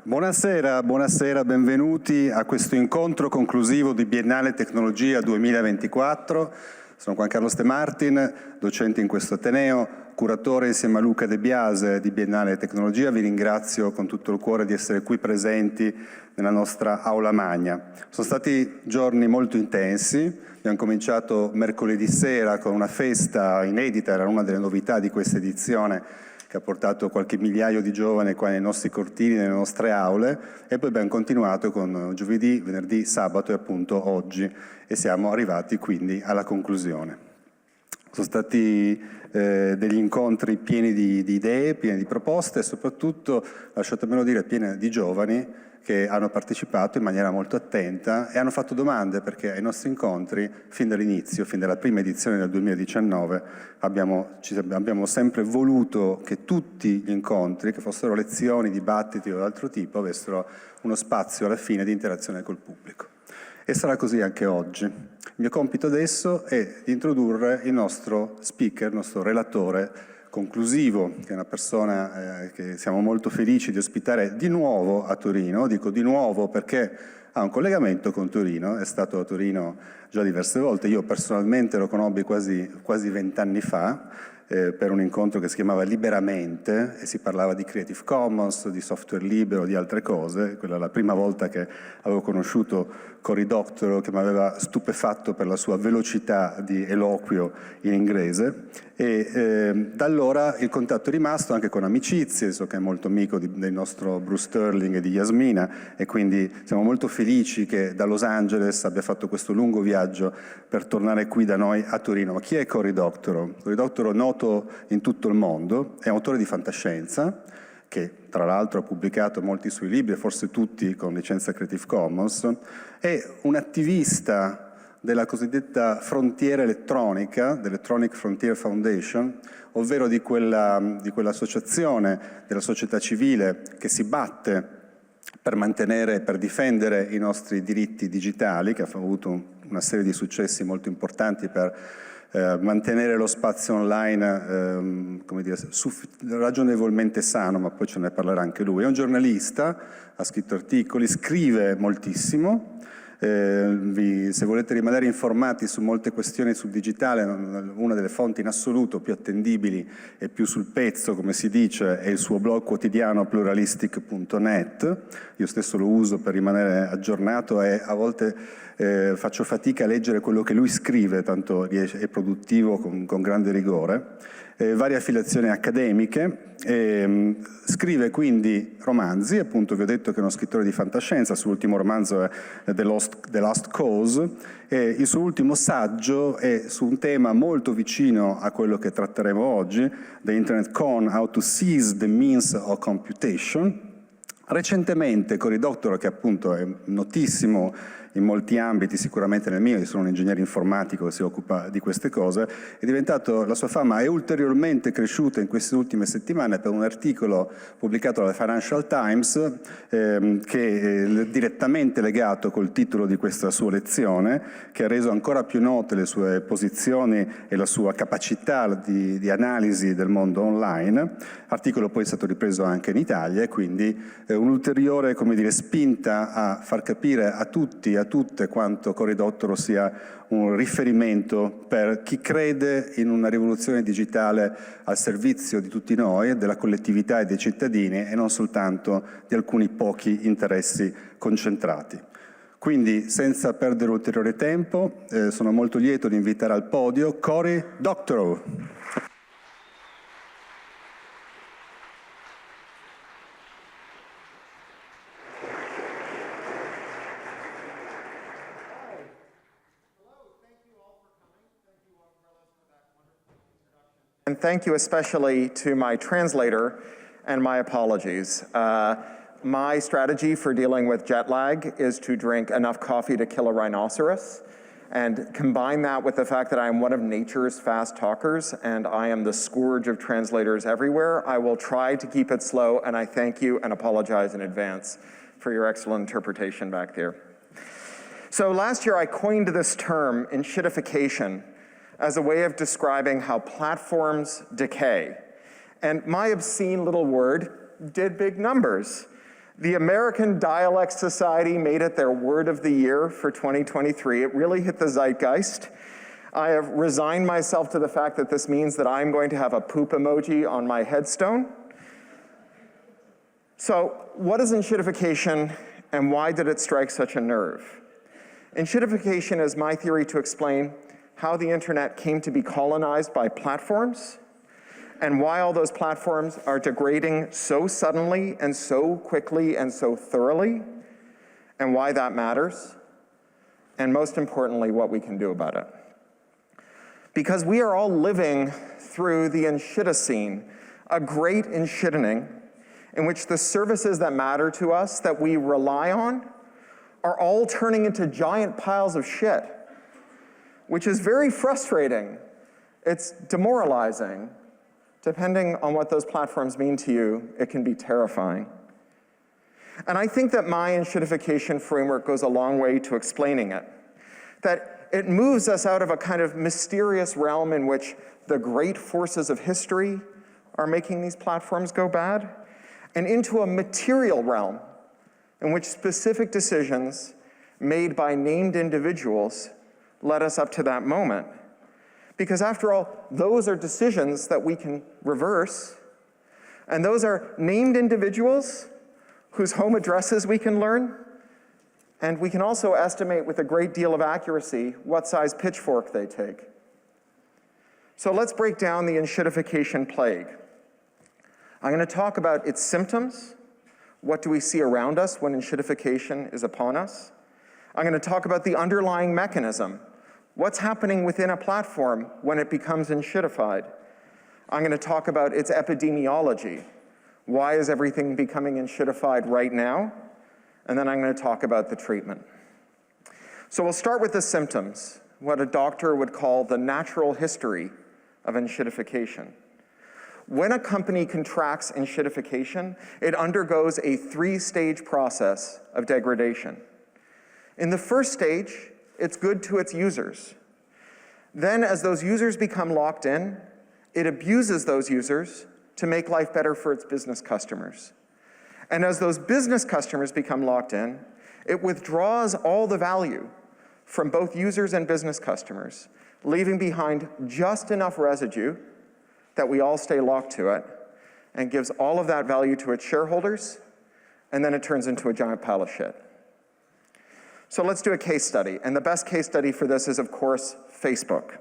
Buonasera, buonasera, benvenuti a questo incontro conclusivo di Biennale Tecnologia 2024. Sono Juan Carlos De Martin, docente in questo Ateneo, curatore insieme a Luca De Biase di Biennale Tecnologia. Vi ringrazio con tutto il cuore di essere qui presenti nella nostra aula magna. Sono stati giorni molto intensi, abbiamo cominciato mercoledì sera con una festa inedita, era una delle novità di questa edizione, che ha portato qualche migliaio di giovani qua nei nostri cortili, nelle nostre aule, e poi abbiamo continuato con giovedì, venerdì, sabato e appunto oggi, e siamo arrivati quindi alla conclusione. Sono stati degli incontri pieni di idee, pieni di proposte e soprattutto, lasciatemelo dire, pieni di giovani che hanno partecipato in maniera molto attenta e hanno fatto domande, perché ai nostri incontri, fin dall'inizio, fin dalla prima edizione del 2019, abbiamo sempre voluto che tutti gli incontri, che fossero lezioni, dibattiti o d'altro tipo, avessero uno spazio alla fine di interazione col pubblico. E sarà così anche oggi. Il mio compito adesso è di introdurre il nostro speaker, il nostro relatore conclusivo, che è una persona che siamo molto felici di ospitare di nuovo a Torino. Dico di nuovo perché ha un collegamento con Torino, è stato a Torino già diverse volte. Io personalmente lo conobbi quasi 20 anni fa per un incontro che si chiamava Liberamente e si parlava di Creative Commons, di software libero, di altre cose. Quella è la prima volta che avevo conosciuto Cory Doctorow, che mi aveva stupefatto per la sua velocità di eloquio in inglese, e da allora il contatto è rimasto anche con amicizie. So che è molto amico del nostro Bruce Sterling e di Yasmina, e quindi siamo molto felici che da Los Angeles abbia fatto questo lungo viaggio per tornare qui da noi a Torino. Ma chi è Cory Doctorow? Cory Doctorow, noto in tutto il mondo, è autore di fantascienza, che tra l'altro ha pubblicato molti suoi libri, forse tutti con licenza Creative Commons, è un attivista della cosiddetta frontiera elettronica, dell'Electronic Frontier Foundation, ovvero di quell'associazione della società civile che si batte per mantenere e per difendere i nostri diritti digitali, che ha avuto una serie di successi molto importanti per mantenere lo spazio online come dire, ragionevolmente sano, ma poi ce ne parlerà anche lui. È un giornalista, ha scritto articoli, scrive moltissimo. Se volete rimanere informati su molte questioni sul digitale, una delle fonti in assoluto più attendibili e più sul pezzo, come si dice, è il suo blog quotidiano pluralistic.net. Io stesso lo uso per rimanere aggiornato e a volte faccio fatica a leggere quello che lui scrive, tanto è produttivo con grande rigore. Varie affiliazioni accademiche, scrive quindi romanzi, appunto vi ho detto che è uno scrittore di fantascienza. Il suo ultimo romanzo è The Last Cause, e il suo ultimo saggio è su un tema molto vicino a quello che tratteremo oggi, The Internet Con, How to Seize the Means of Computation. Recentemente Cory Doctorow, che appunto è notissimo in molti ambiti, sicuramente nel mio, io sono un ingegnere informatico che si occupa di queste cose, è diventato, la sua fama è ulteriormente cresciuta in queste ultime settimane per un articolo pubblicato dalla Financial Times che è direttamente legato col titolo di questa sua lezione, che ha reso ancora più note le sue posizioni e la sua capacità di analisi del mondo online. L'articolo poi è stato ripreso anche in Italia, e quindi un'ulteriore, come dire, spinta a far capire a tutti, a tutte, quanto Cory Doctorow sia un riferimento per chi crede in una rivoluzione digitale al servizio di tutti noi, della collettività e dei cittadini, e non soltanto di alcuni pochi interessi concentrati. Quindi, senza perdere ulteriore tempo, sono molto lieto di invitare al podio Cory Doctorow. And thank you especially to my translator, and my apologies. My strategy for dealing with jet lag is to drink enough coffee to kill a rhinoceros, and combine that with the fact that I am one of nature's fast talkers, and I am the scourge of translators everywhere. I will try to keep it slow, and I thank you and apologize in advance for your excellent interpretation back there. So last year I coined this term, enshittification, as a way of describing how platforms decay. And my obscene little word did big numbers. The American Dialect Society made it their word of the year for 2023. It really hit the zeitgeist. I have resigned myself to the fact that this means that I'm going to have a poop emoji on my headstone. So, what is enshittification and why did it strike such a nerve? Enshittification is my theory to explain how the internet came to be colonized by platforms and why all those platforms are degrading so suddenly and so quickly and so thoroughly, and why that matters, and most importantly, what we can do about it. Because we are all living through the Merdocene, a great enshittening in which the services that matter to us, that we rely on, are all turning into giant piles of shit, which is very frustrating. It's demoralizing. Depending on what those platforms mean to you, it can be terrifying. And I think that my enshittification framework goes a long way to explaining it. That it moves us out of a kind of mysterious realm in which the great forces of history are making these platforms go bad, and into a material realm in which specific decisions made by named individuals led us up to that moment. Because after all, those are decisions that we can reverse, and those are named individuals whose home addresses we can learn, and we can also estimate with a great deal of accuracy what size pitchfork they take. So let's break down the enshittification plague. I'm going to talk about its symptoms. What do we see around us when enshittification is upon us? I'm going to talk about the underlying mechanism. What's happening within a platform when it becomes enshittified? I'm going to talk about its epidemiology. Why is everything becoming enshittified right now? And then I'm going to talk about the treatment. So we'll start with the symptoms, what a doctor would call the natural history of enshittification. When a company contracts enshittification, it undergoes a three-stage process of degradation. In the first stage, it's good to its users. Then, as those users become locked in, it abuses those users to make life better for its business customers. And as those business customers become locked in, it withdraws all the value from both users and business customers, leaving behind just enough residue that we all stay locked to it, and gives all of that value to its shareholders, and then it turns into a giant pile of shit. So let's do a case study, and the best case study for this is, of course, Facebook.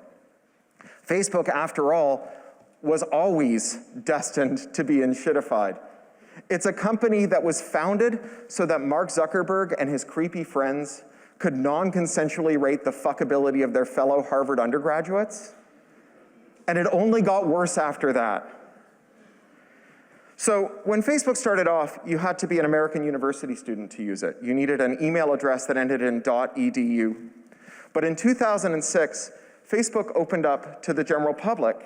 Facebook, after all, was always destined to be enshittified. It's a company that was founded so that Mark Zuckerberg and his creepy friends could non-consensually rate the fuckability of their fellow Harvard undergraduates, and it only got worse after that. So when Facebook started off, you had to be an American university student to use it. You needed an email address that ended in .edu. But in 2006, Facebook opened up to the general public,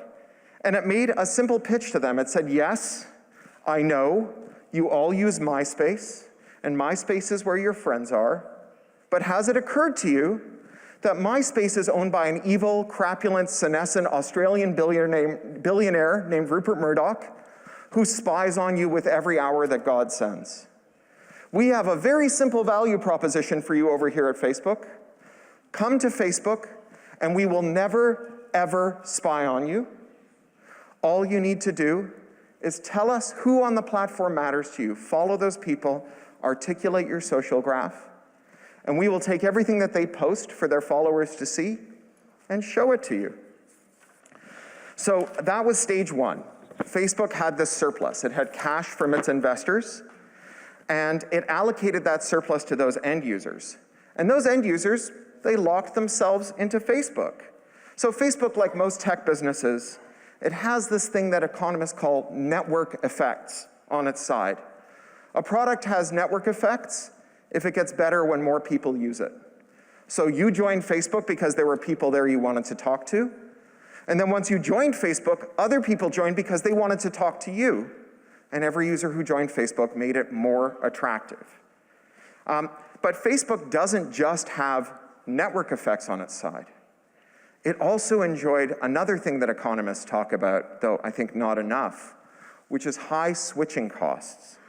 and it made a simple pitch to them. It said, yes, I know you all use MySpace, and MySpace is where your friends are, but has it occurred to you that MySpace is owned by an evil, crapulent, senescent Australian billionaire named Rupert Murdoch, who spies on you with every hour that God sends? We have a very simple value proposition for you over here at Facebook. Come to Facebook, and we will never, ever spy on you. All you need to do is tell us who on the platform matters to you. Follow those people, articulate your social graph, and we will take everything that they post for their followers to see and show it to you. So that was stage one. Facebook had this surplus. It had cash from its investors, and it allocated that surplus to those end users. And those end users, they locked themselves into Facebook. So Facebook, like most tech businesses, it has this thing that economists call network effects on its side. A product has network effects if it gets better when more people use it. So you joined Facebook because there were people there you wanted to talk to. And then once you joined Facebook, other people joined because they wanted to talk to you. And every user who joined Facebook made it more attractive. But Facebook doesn't just have network effects on its side. It also enjoyed another thing that economists talk about, though I think not enough, which is high switching costs.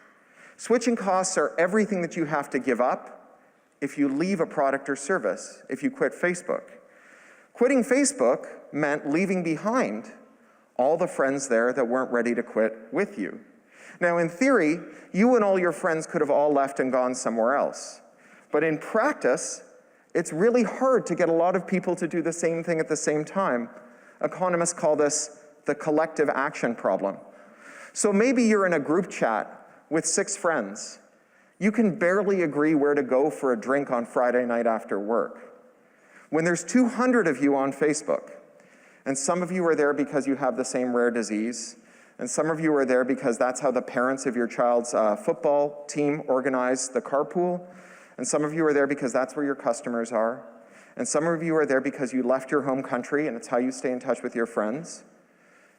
Switching costs are everything that you have to give up if you leave a product or service, if you quit Facebook. Quitting Facebook meant leaving behind all the friends there that weren't ready to quit with you. Now, in theory, you and all your friends could have all left and gone somewhere else. But in practice, it's really hard to get a lot of people to do the same thing at the same time. Economists call this the collective action problem. So maybe you're in a group chat with 6 friends. You can barely agree where to go for a drink on Friday night after work. When there's 200 of you on Facebook, and some of you are there because you have the same rare disease, and some of you are there because that's how the parents of your child's football team organize the carpool, and some of you are there because that's where your customers are, and some of you are there because you left your home country and it's how you stay in touch with your friends.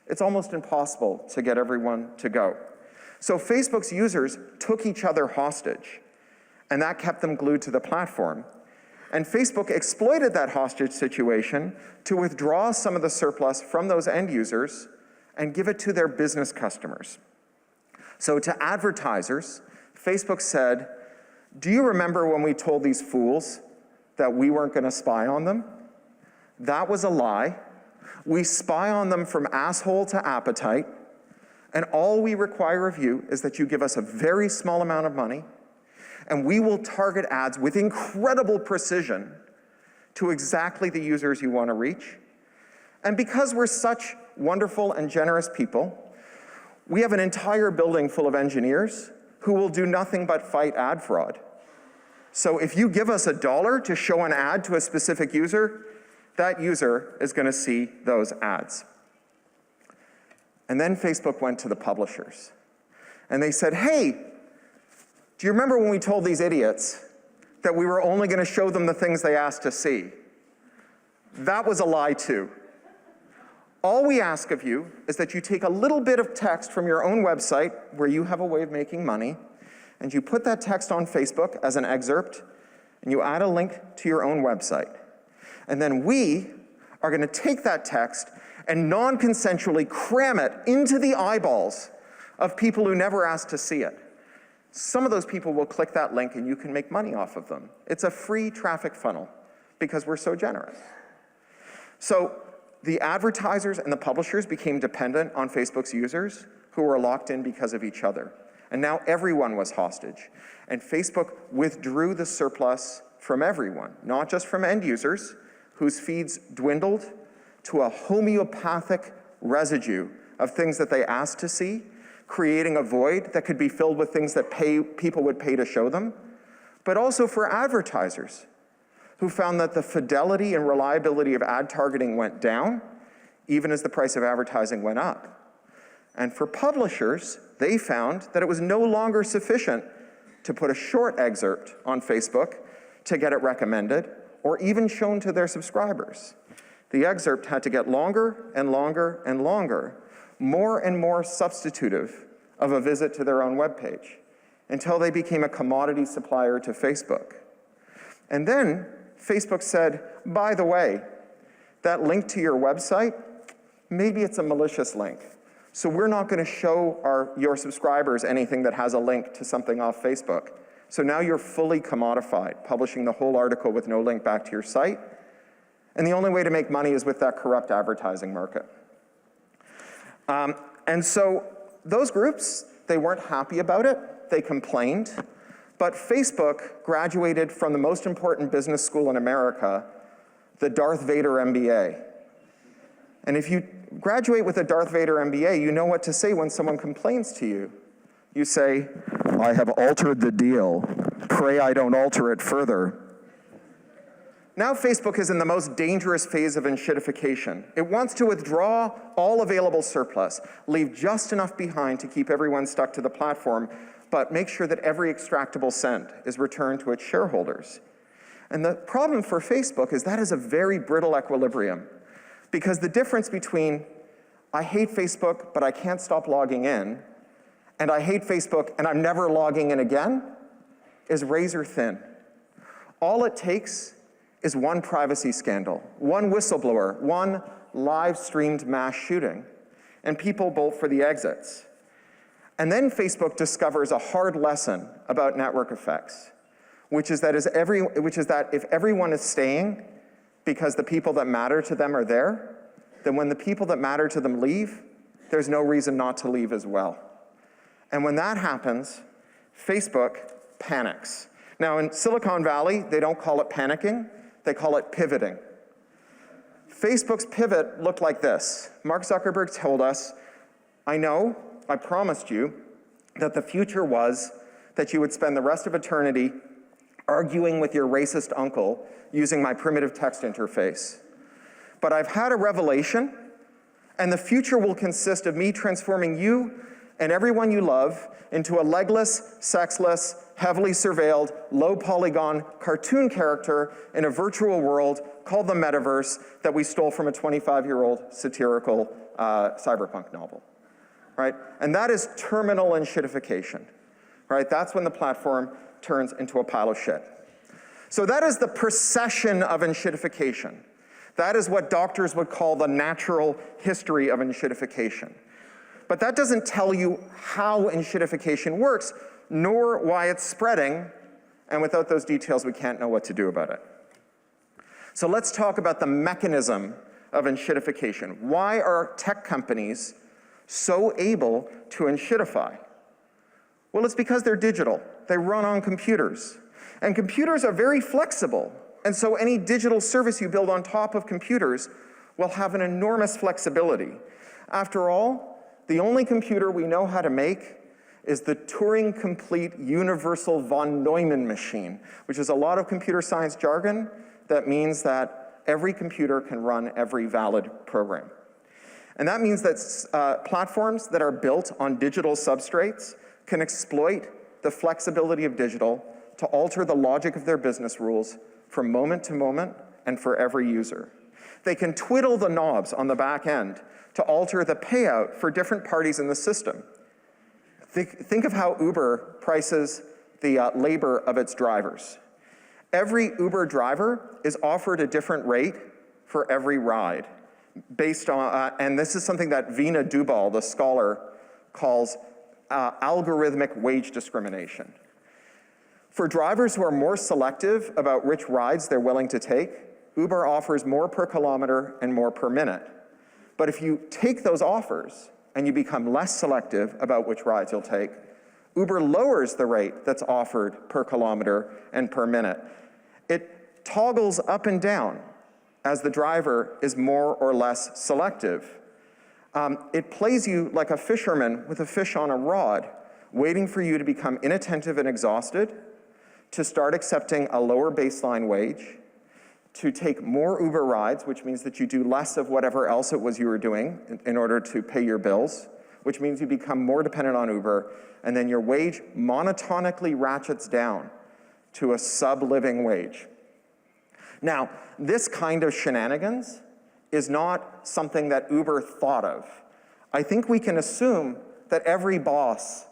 It's almost impossible to get everyone to go. So Facebook's users took each other hostage, and that kept them glued to the platform. And Facebook exploited that hostage situation to withdraw some of the surplus from those end users and give it to their business customers. So to advertisers, Facebook said, do you remember when we told these fools that we weren't going to spy on them? That was a lie. We spy on them from asshole to appetite, and all we require of you is that you give us a very small amount of money, and we will target ads with incredible precision to exactly the users you want to reach. And because we're such wonderful and generous people, we have an entire building full of engineers who will do nothing but fight ad fraud. So if you give us $1 to show an ad to a specific user, that user is going to see those ads. And then Facebook went to the publishers. And they said, hey, do you remember when we told these idiots that we were only going to show them the things they asked to see? That was a lie too. All we ask of you is that you take a little bit of text from your own website where you have a way of making money, and you put that text on Facebook as an excerpt, and you add a link to your own website. And then we are going to take that text and non-consensually cram it into the eyeballs of people who never asked to see it. Some of those people will click that link and you can make money off of them. It's a free traffic funnel because we're so generous. So the advertisers and the publishers became dependent on Facebook's users who were locked in because of each other. And now everyone was hostage. And Facebook withdrew the surplus from everyone, not just from end users whose feeds dwindled to a homeopathic residue of things that they asked to see, creating a void that could be filled with things that people would pay to show them, but also for advertisers who found that the fidelity and reliability of ad targeting went down, even as the price of advertising went up. And for publishers, they found that it was no longer sufficient to put a short excerpt on Facebook to get it recommended or even shown to their subscribers. The excerpt had to get longer and longer and longer, more and more substitutive of a visit to their own webpage, until they became a commodity supplier to Facebook. And then Facebook said, by the way, that link to your website, maybe it's a malicious link. So we're not going to show your subscribers anything that has a link to something off Facebook. So now you're fully commodified, publishing the whole article with no link back to your site. And the only way to make money is with that corrupt advertising market. And so those groups, they weren't happy about it. They complained. But Facebook graduated from the most important business school in America, the Darth Vader MBA. And if you graduate with a Darth Vader MBA, you know what to say when someone complains to you. You say, I have altered the deal. Pray I don't alter it further. Now Facebook is in the most dangerous phase of enshittification. It wants to withdraw all available surplus, leave just enough behind to keep everyone stuck to the platform, but make sure that every extractable cent is returned to its shareholders. And the problem for Facebook is that is a very brittle equilibrium, because the difference between I hate Facebook, but I can't stop logging in, and I hate Facebook, and I'm never logging in again, is razor thin. All it takes is one privacy scandal, one whistleblower, one live-streamed mass shooting, and people bolt for the exits. And then Facebook discovers a hard lesson about network effects, which is that if everyone is staying because the people that matter to them are there, then when the people that matter to them leave, there's no reason not to leave as well. And when that happens, Facebook panics. Now in Silicon Valley, they don't call it panicking, they call it pivoting. Facebook's pivot looked like this. Mark Zuckerberg told us, I promised you that the future was that you would spend the rest of eternity arguing with your racist uncle using my primitive text interface. But I've had a revelation, and the future will consist of me transforming you and everyone you love into a legless, sexless, heavily surveilled, low-polygon cartoon character in a virtual world called the metaverse that we stole from a 25-year-old satirical cyberpunk novel, right? And that is terminal enshittification, right? That's when the platform turns into a pile of shit. So that is the procession of enshittification. That is what doctors would call the natural history of enshittification. But that doesn't tell you how enshittification works, nor why it's spreading, and without those details, we can't know what to do about it. So let's talk about the mechanism of enshittification. Why are tech companies so able to enshitify? Well, it's because they're digital. They run on computers. And computers are very flexible. And so any digital service you build on top of computers will have an enormous flexibility. After all, the only computer we know how to make is the Turing-complete universal von Neumann machine, which is a lot of computer science jargon that means that every computer can run every valid program. And that means that platforms that are built on digital substrates can exploit the flexibility of digital to alter the logic of their business rules from moment to moment and for every user. They can twiddle the knobs on the back end to alter the payout for different parties in the system. Think of how Uber prices the labor of its drivers. Every Uber driver is offered a different rate for every ride, based on, and this is something that Veena Dubal, the scholar, calls algorithmic wage discrimination. For drivers who are more selective about which rides they're willing to take, Uber offers more per kilometer and more per minute. But if you take those offers and you become less selective about which rides you'll take, Uber lowers the rate that's offered per kilometer and per minute. It toggles up and down as the driver is more or less selective. It plays you like a fisherman with a fish on a rod, waiting for you to become inattentive and exhausted, to start accepting a lower baseline wage, to take more Uber rides, which means that you do less of whatever else it was you were doing in order to pay your bills, which means you become more dependent on Uber, and then your wage monotonically ratchets down to a sub-living wage. Now, this kind of shenanigans is not something that Uber thought of. I think we can assume that every boss,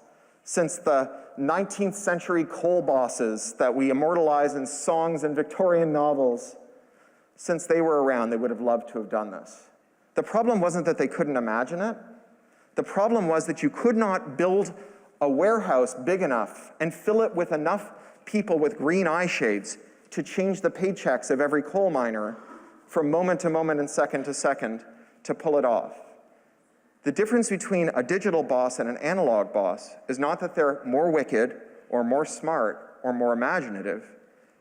since the 19th century coal bosses that we immortalize in songs and Victorian novels, since they were around, they would have loved to have done this. The problem wasn't that they couldn't imagine it. The problem was that you could not build a warehouse big enough and fill it with enough people with green eye shades to change the paychecks of every coal miner from moment to moment and second to second to pull it off. The difference between a digital boss and an analog boss is not that they're more wicked or more smart or more imaginative.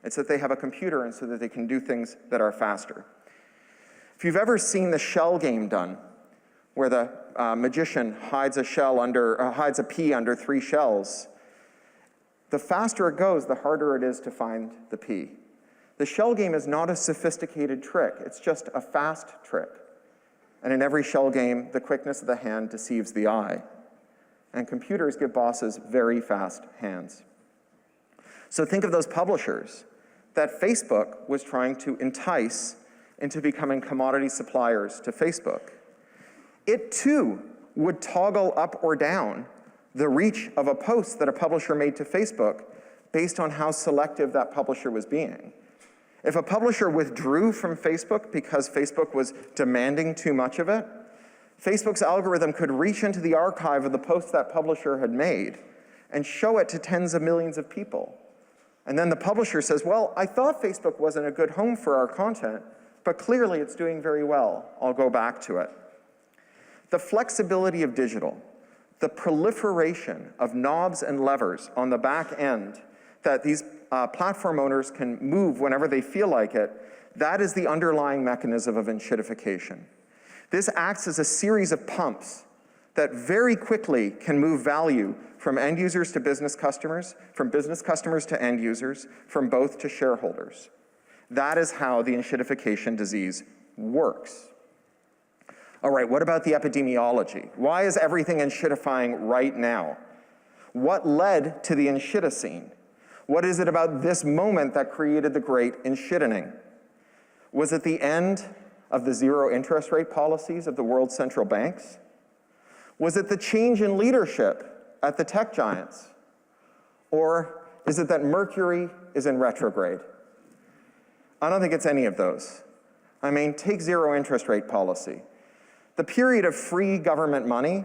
It's that they have a computer and so that they can do things that are faster. If you've ever seen the shell game done, where the magician hides a pea under 3 shells, the faster it goes, the harder it is to find the pea. The shell game is not a sophisticated trick, it's just a fast trick. And in every shell game, the quickness of the hand deceives the eye. And computers give bosses very fast hands. So think of those publishers that Facebook was trying to entice into becoming commodity suppliers to Facebook. It too would toggle up or down the reach of a post that a publisher made to Facebook based on how selective that publisher was being. If a publisher withdrew from Facebook because Facebook was demanding too much of it, Facebook's algorithm could reach into the archive of the posts that publisher had made and show it to tens of millions of people. And then the publisher says, well, I thought Facebook wasn't a good home for our content, but clearly it's doing very well. I'll go back to it. The flexibility of digital, the proliferation of knobs and levers on the back end that these platform owners can move whenever they feel like it, that is the underlying mechanism of enshittification. This acts as a series of pumps that very quickly can move value from end users to business customers, from business customers to end users, from both to shareholders. That is how the enshittification disease works. All right, what about the epidemiology? Why is everything enshittifying right now? What led to the enshitocene? What is it about this moment that created the great enshittening? Was it the end of the zero interest rate policies of the world's central banks? Was it the change in leadership at the tech giants? Or is it that Mercury is in retrograde? I don't think it's any of those. I mean, take zero interest rate policy. The period of free government money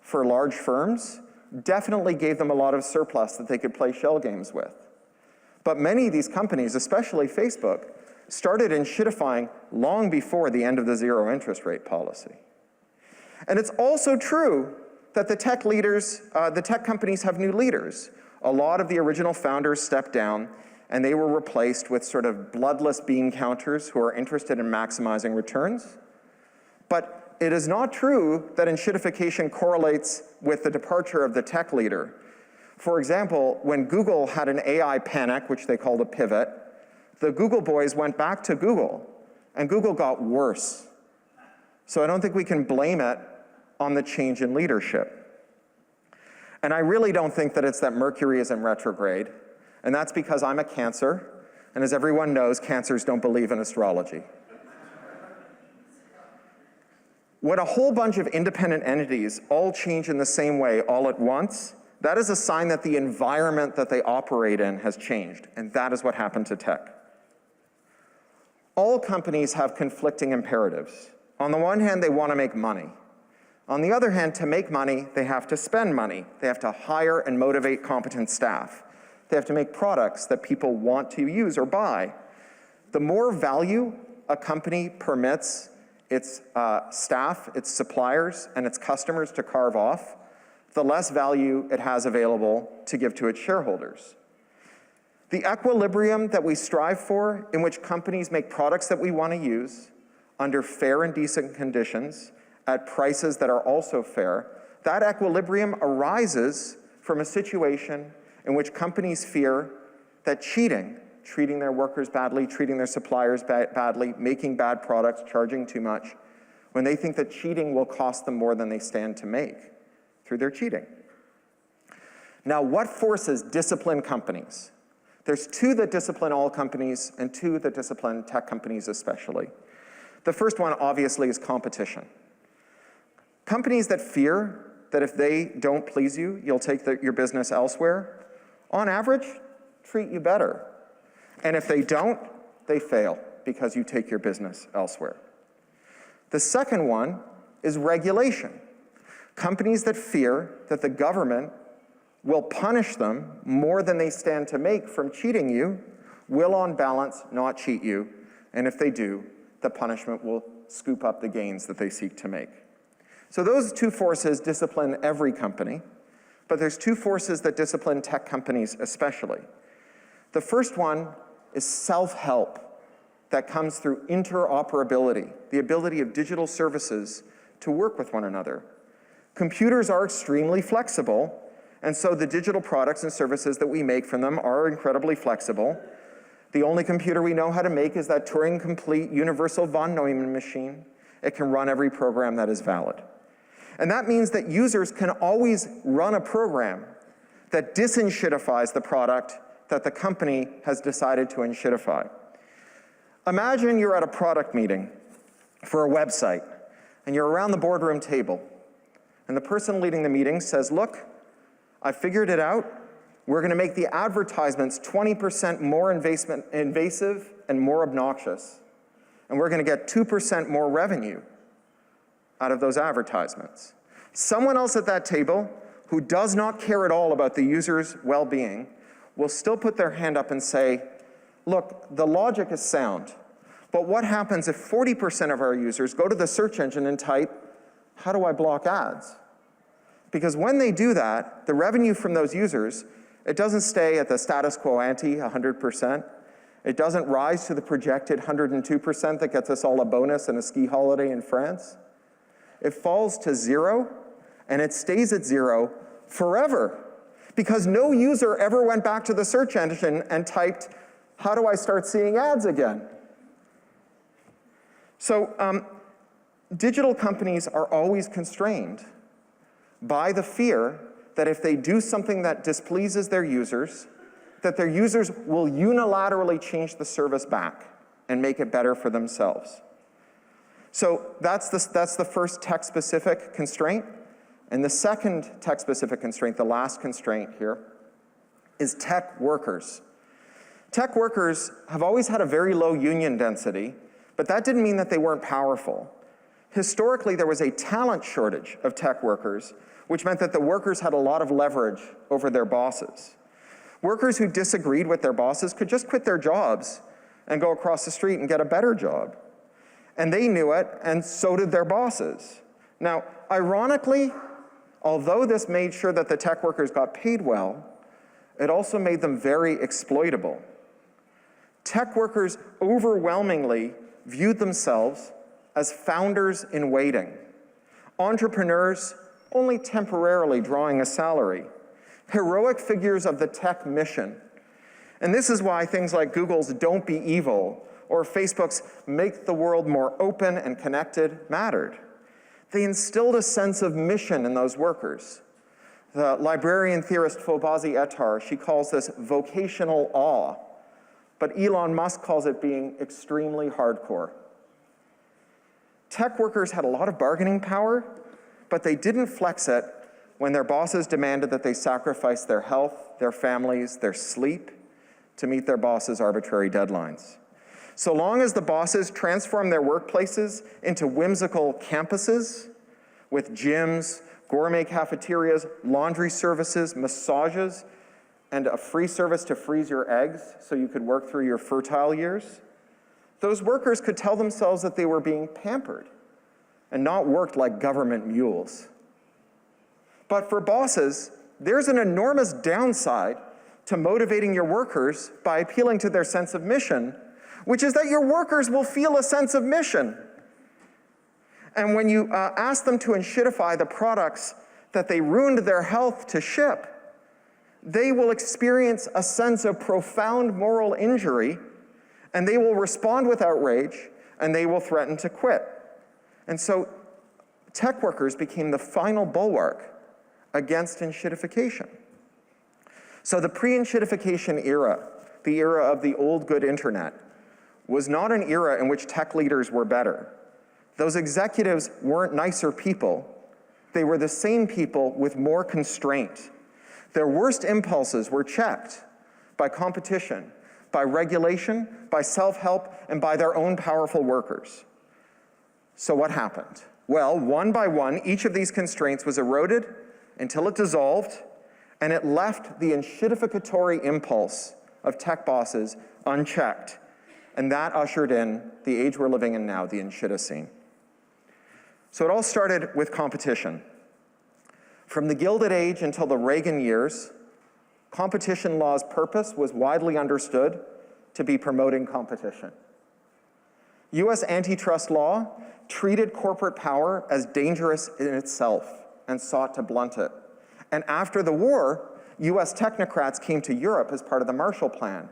for large firms definitely gave them a lot of surplus that they could play shell games with. But many of these companies, especially Facebook, started enshittifying long before the end of the zero interest rate policy. And it's also true that the tech leaders, the tech companies have new leaders. A lot of the original founders stepped down, and they were replaced with sort of bloodless bean counters who are interested in maximizing returns. But it is not true that enshittification correlates with the departure of the tech leader. For example, when Google had an AI panic, which they called a pivot, the Google boys went back to Google, and Google got worse. So I don't think we can blame it on the change in leadership. And I really don't think that it's that Mercury is in retrograde, and that's because I'm a Cancer, and as everyone knows, Cancers don't believe in astrology. When a whole bunch of independent entities all change in the same way all at once, that is a sign that the environment that they operate in has changed, and that is what happened to tech. All companies have conflicting imperatives. On the one hand, they want to make money. On the other hand, to make money, they have to spend money. They have to hire and motivate competent staff. They have to make products that people want to use or buy. The more value a company permits its staff, its suppliers, and its customers to carve off, the less value it has available to give to its shareholders. The equilibrium that we strive for, in which companies make products that we want to use under fair and decent conditions at prices that are also fair, that equilibrium arises from a situation in which companies fear that cheating, treating their workers badly, treating their suppliers badly, making bad products, charging too much, when they think that cheating will cost them more than they stand to make through their cheating. Now, what forces discipline companies? There's two that discipline all companies and two that discipline tech companies especially. The first one, obviously, is competition. Companies that fear that if they don't please you, you'll take your business elsewhere, on average, treat you better. And if they don't, they fail because you take your business elsewhere. The second one is regulation. Companies that fear that the government will punish them more than they stand to make from cheating you will, on balance, not cheat you. And if they do, the punishment will scoop up the gains that they seek to make. So those two forces discipline every company, but there's two forces that discipline tech companies especially. The first one is self-help that comes through interoperability, the ability of digital services to work with one another. Computers are extremely flexible, and so the digital products and services that we make from them are incredibly flexible. The only computer we know how to make is that Turing-complete universal von Neumann machine. It can run every program that is valid. And that means that users can always run a program that disenshittifies the product that the company has decided to enshittify. Imagine you're at a product meeting for a website, and you're around the boardroom table, and the person leading the meeting says, look, I figured it out. We're going to make the advertisements 20% more invasive and more obnoxious, and we're going to get 2% more revenue. out of those advertisements. Someone else at that table who does not care at all about the user's well-being will still put their hand up and say, look, the logic is sound, but what happens if 40% of our users go to the search engine and type, how do I block ads? Because when they do that, the revenue from those users, it doesn't stay at the status quo ante, 100%. It doesn't rise to the projected 102% that gets us all a bonus and a ski holiday in France. It falls to 0, and it stays at 0 forever, because no user ever went back to the search engine and typed, how do I start seeing ads again? So digital companies are always constrained by the fear that if they do something that displeases their users, that their users will unilaterally change the service back and make it better for themselves. So that's the first tech-specific constraint. And the second tech-specific constraint, the last constraint here, is tech workers. Tech workers have always had a very low union density, but that didn't mean that they weren't powerful. Historically, there was a talent shortage of tech workers, which meant that the workers had a lot of leverage over their bosses. Workers who disagreed with their bosses could just quit their jobs and go across the street and get a better job. And they knew it, and so did their bosses. Now, ironically, although this made sure that the tech workers got paid well, it also made them very exploitable. Tech workers overwhelmingly viewed themselves as founders in waiting, entrepreneurs only temporarily drawing a salary, heroic figures of the tech mission. And this is why things like Google's "Don't Be Evil" or Facebook's "Make the World More Open and Connected" mattered. They instilled a sense of mission in those workers. The librarian theorist Fobazi Ettar, she calls this vocational awe, but Elon Musk calls it being extremely hardcore. Tech workers had a lot of bargaining power, but they didn't flex it when their bosses demanded that they sacrifice their health, their families, their sleep to meet their bosses' arbitrary deadlines. So long as the bosses transformed their workplaces into whimsical campuses with gyms, gourmet cafeterias, laundry services, massages, and a free service to freeze your eggs so you could work through your fertile years, those workers could tell themselves that they were being pampered and not worked like government mules. But for bosses, there's an enormous downside to motivating your workers by appealing to their sense of mission, which is that your workers will feel a sense of mission. And when you ask them to enshittify the products that they ruined their health to ship, they will experience a sense of profound moral injury, and they will respond with outrage, and they will threaten to quit. And so tech workers became the final bulwark against enshittification. So the pre-enshittification era, the era of the old good internet, was not an era in which tech leaders were better. Those executives weren't nicer people. They were the same people with more constraint. Their worst impulses were checked by competition, by regulation, by self-help, and by their own powerful workers. So what happened? Well, one by one, each of these constraints was eroded until it dissolved, and it left the enshittificatory impulse of tech bosses unchecked. And that ushered in the age we're living in now, the Enshitocene. So it all started with competition. From the Gilded Age until the Reagan years, competition law's purpose was widely understood to be promoting competition. US antitrust law treated corporate power as dangerous in itself and sought to blunt it. And after the war, US technocrats came to Europe as part of the Marshall Plan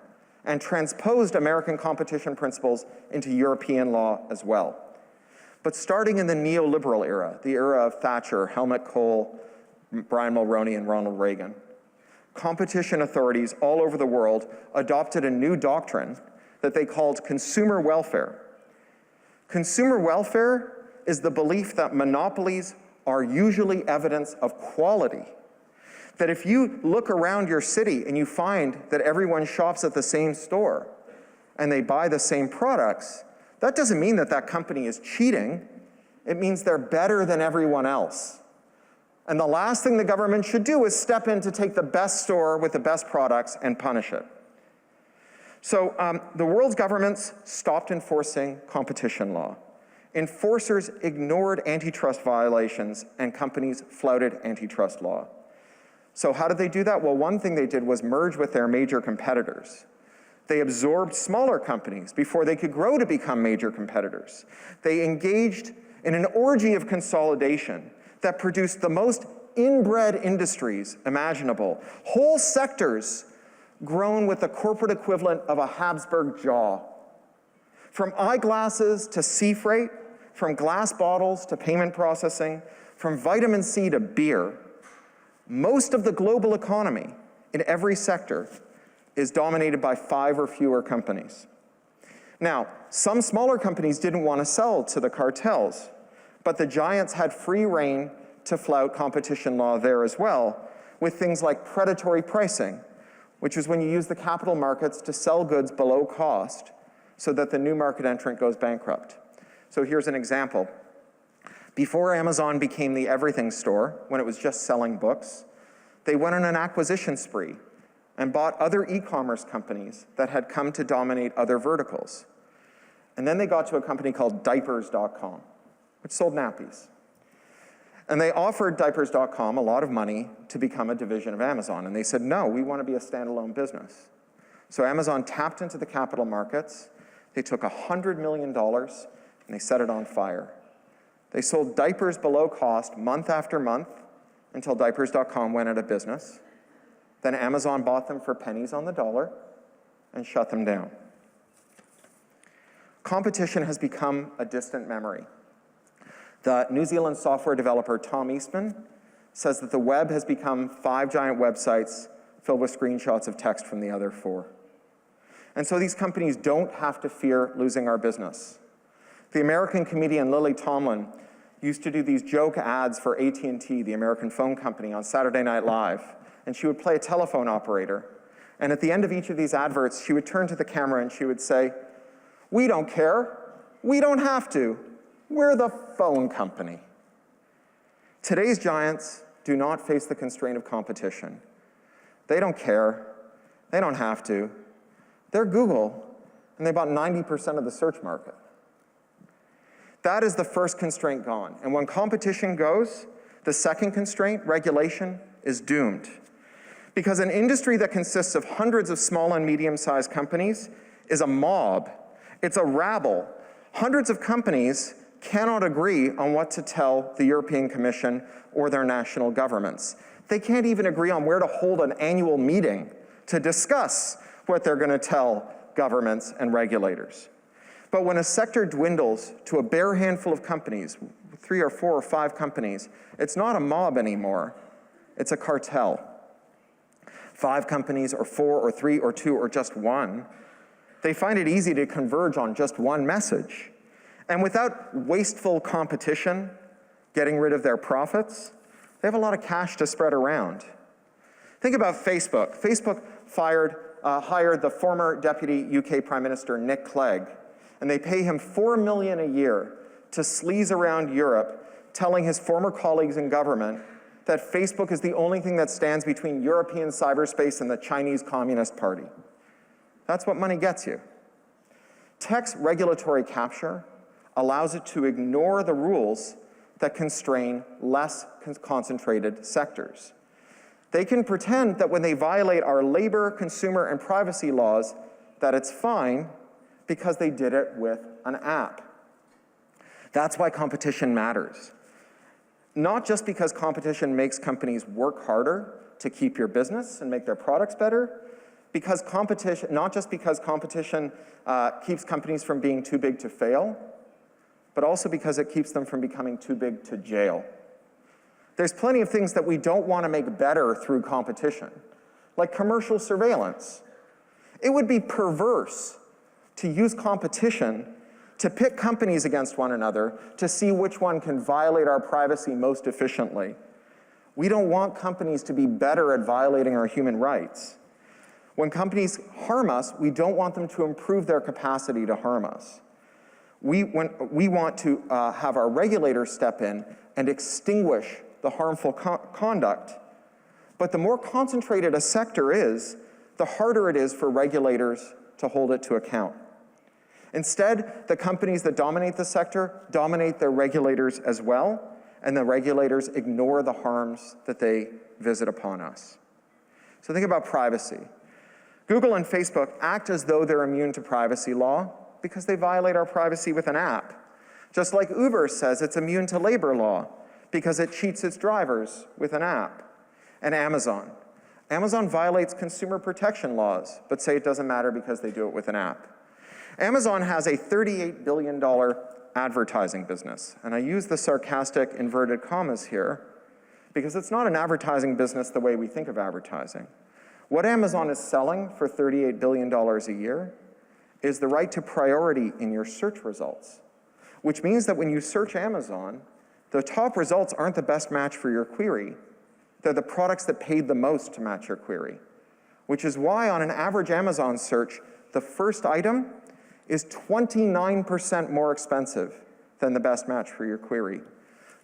and transposed American competition principles into European law as well. But starting in the neoliberal era, the era of Thatcher, Helmut Kohl, Brian Mulroney, and Ronald Reagan, competition authorities all over the world adopted a new doctrine that they called consumer welfare. Consumer welfare is the belief that monopolies are usually evidence of quality. That if you look around your city and you find that everyone shops at the same store and they buy the same products, that doesn't mean that that company is cheating. It means they're better than everyone else. And the last thing the government should do is step in to take the best store with the best products and punish it. So the world's governments stopped enforcing competition law. Enforcers ignored antitrust violations, and companies flouted antitrust law. So how did they do that? Well, one thing they did was merge with their major competitors. They absorbed smaller companies before they could grow to become major competitors. They engaged in an orgy of consolidation that produced the most inbred industries imaginable, whole sectors grown with the corporate equivalent of a Habsburg jaw. From eyeglasses to sea freight, from glass bottles to payment processing, from vitamin C to beer, most of the global economy in every sector is dominated by 5 or fewer companies. Now, some smaller companies didn't want to sell to the cartels, but the giants had free rein to flout competition law there as well, with things like predatory pricing, which is when you use the capital markets to sell goods below cost so that the new market entrant goes bankrupt. So here's an example. Before Amazon became the everything store, when it was just selling books, they went on an acquisition spree and bought other e-commerce companies that had come to dominate other verticals. And then they got to a company called diapers.com, which sold nappies. And they offered diapers.com a lot of money to become a division of Amazon. And they said, no, we want to be a standalone business. So Amazon tapped into the capital markets. They took $100 million and they set it on fire. They sold diapers below cost month after month until diapers.com went out of business. Then Amazon bought them for pennies on the dollar and shut them down. Competition has become a distant memory. The New Zealand software developer Tom Eastman says that the web has become 5 giant websites filled with screenshots of text from the other 4. And so these companies don't have to fear losing our business. The American comedian Lily Tomlin used to do these joke ads for AT&T, the American phone company, on Saturday Night Live. And she would play a telephone operator. And at the end of each of these adverts, she would turn to the camera and she would say, "We don't care. We don't have to. We're the phone company." Today's giants do not face the constraint of competition. They don't care. They don't have to. They're Google, and they bought 90% of the search market. That is the first constraint gone. And when competition goes, the second constraint, regulation, is doomed. Because an industry that consists of hundreds of small and medium-sized companies is a mob. It's a rabble. Hundreds of companies cannot agree on what to tell the European Commission or their national governments. They can't even agree on where to hold an annual meeting to discuss what they're going to tell governments and regulators. But when a sector dwindles to a bare handful of companies, 3 or 4 or 5 companies, it's not a mob anymore. It's a cartel. 5 companies or 4 or 3 or 2 or just 1, they find it easy to converge on just one message. And without wasteful competition getting rid of their profits, they have a lot of cash to spread around. Think about Facebook. Facebook hired the former Deputy UK Prime Minister Nick Clegg, and they pay him $4 million a year to sleaze around Europe, telling his former colleagues in government that Facebook is the only thing that stands between European cyberspace and the Chinese Communist Party. That's what money gets you. Tech's regulatory capture allows it to ignore the rules that constrain less concentrated sectors. They can pretend that when they violate our labor, consumer, and privacy laws, that it's fine because they did it with an app. That's why competition matters. Not just because competition makes companies work harder to keep your business and make their products better, not just because competition keeps companies from being too big to fail, but also because it keeps them from becoming too big to jail. There's plenty of things that we don't want to make better through competition, like commercial surveillance. It would be perverse to use competition to pit companies against one another to see which one can violate our privacy most efficiently. We don't want companies to be better at violating our human rights. When companies harm us, we don't want them to improve their capacity to harm us. We want to have our regulators step in and extinguish the harmful conduct. But the more concentrated a sector is, the harder it is for regulators to hold it to account. Instead, the companies that dominate the sector dominate their regulators as well, and the regulators ignore the harms that they visit upon us. So think about privacy. Google and Facebook act as though they're immune to privacy law because they violate our privacy with an app. Just like Uber says it's immune to labor law because it cheats its drivers with an app. And Amazon. Amazon violates consumer protection laws, but say it doesn't matter because they do it with an app. Amazon has a $38 billion advertising business. And I use the sarcastic inverted commas here because it's not an advertising business the way we think of advertising. What Amazon is selling for $38 billion a year is the right to priority in your search results, which means that when you search Amazon, the top results aren't the best match for your query. They're the products that paid the most to match your query, which is why on an average Amazon search, the first item is 29% more expensive than the best match for your query.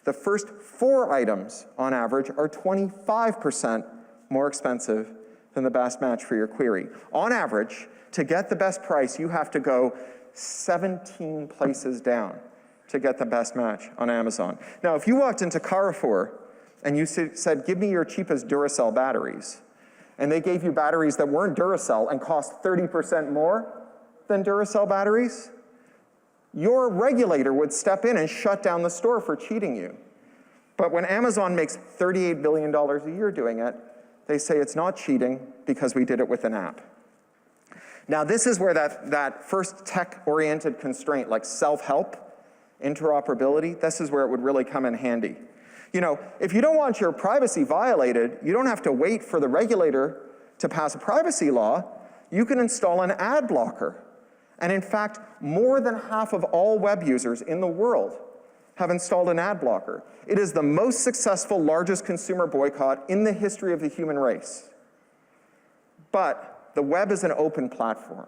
The first 4 items, on average, are 25% more expensive than the best match for your query. On average, to get the best price, you have to go 17 places down to get the best match on Amazon. Now, if you walked into Carrefour and you said, give me your cheapest Duracell batteries, and they gave you batteries that weren't Duracell and cost 30% more than Duracell batteries, your regulator would step in and shut down the store for cheating you. But when Amazon makes $38 billion a year doing it, they say it's not cheating because we did it with an app. Now, this is where that first tech-oriented constraint, like self-help, interoperability, this is where it would really come in handy. You know, if you don't want your privacy violated, you don't have to wait for the regulator to pass a privacy law. You can install an ad blocker. And in fact, more than half of all web users in the world have installed an ad blocker. It is the most successful, largest consumer boycott in the history of the human race. But the web is an open platform.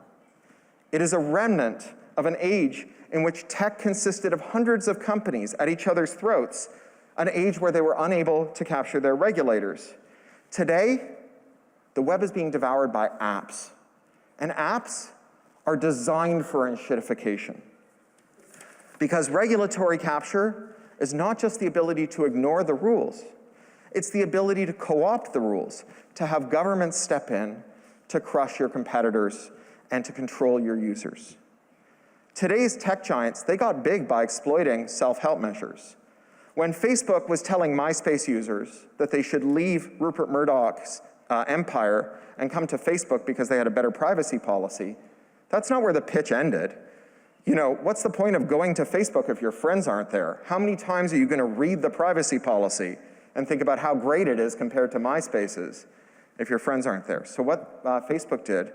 It is a remnant of an age in which tech consisted of hundreds of companies at each other's throats, an age where they were unable to capture their regulators. Today, the web is being devoured by apps. And apps are designed for enshittification. Because regulatory capture is not just the ability to ignore the rules, it's the ability to co-opt the rules, to have governments step in to crush your competitors and to control your users. Today's tech giants, they got big by exploiting self-help measures. When Facebook was telling MySpace users that they should leave Rupert Murdoch's empire and come to Facebook because they had a better privacy policy, that's not where the pitch ended. You know, what's the point of going to Facebook if your friends aren't there? How many times are you going to read the privacy policy and think about how great it is compared to MySpace's if your friends aren't there? So what Facebook did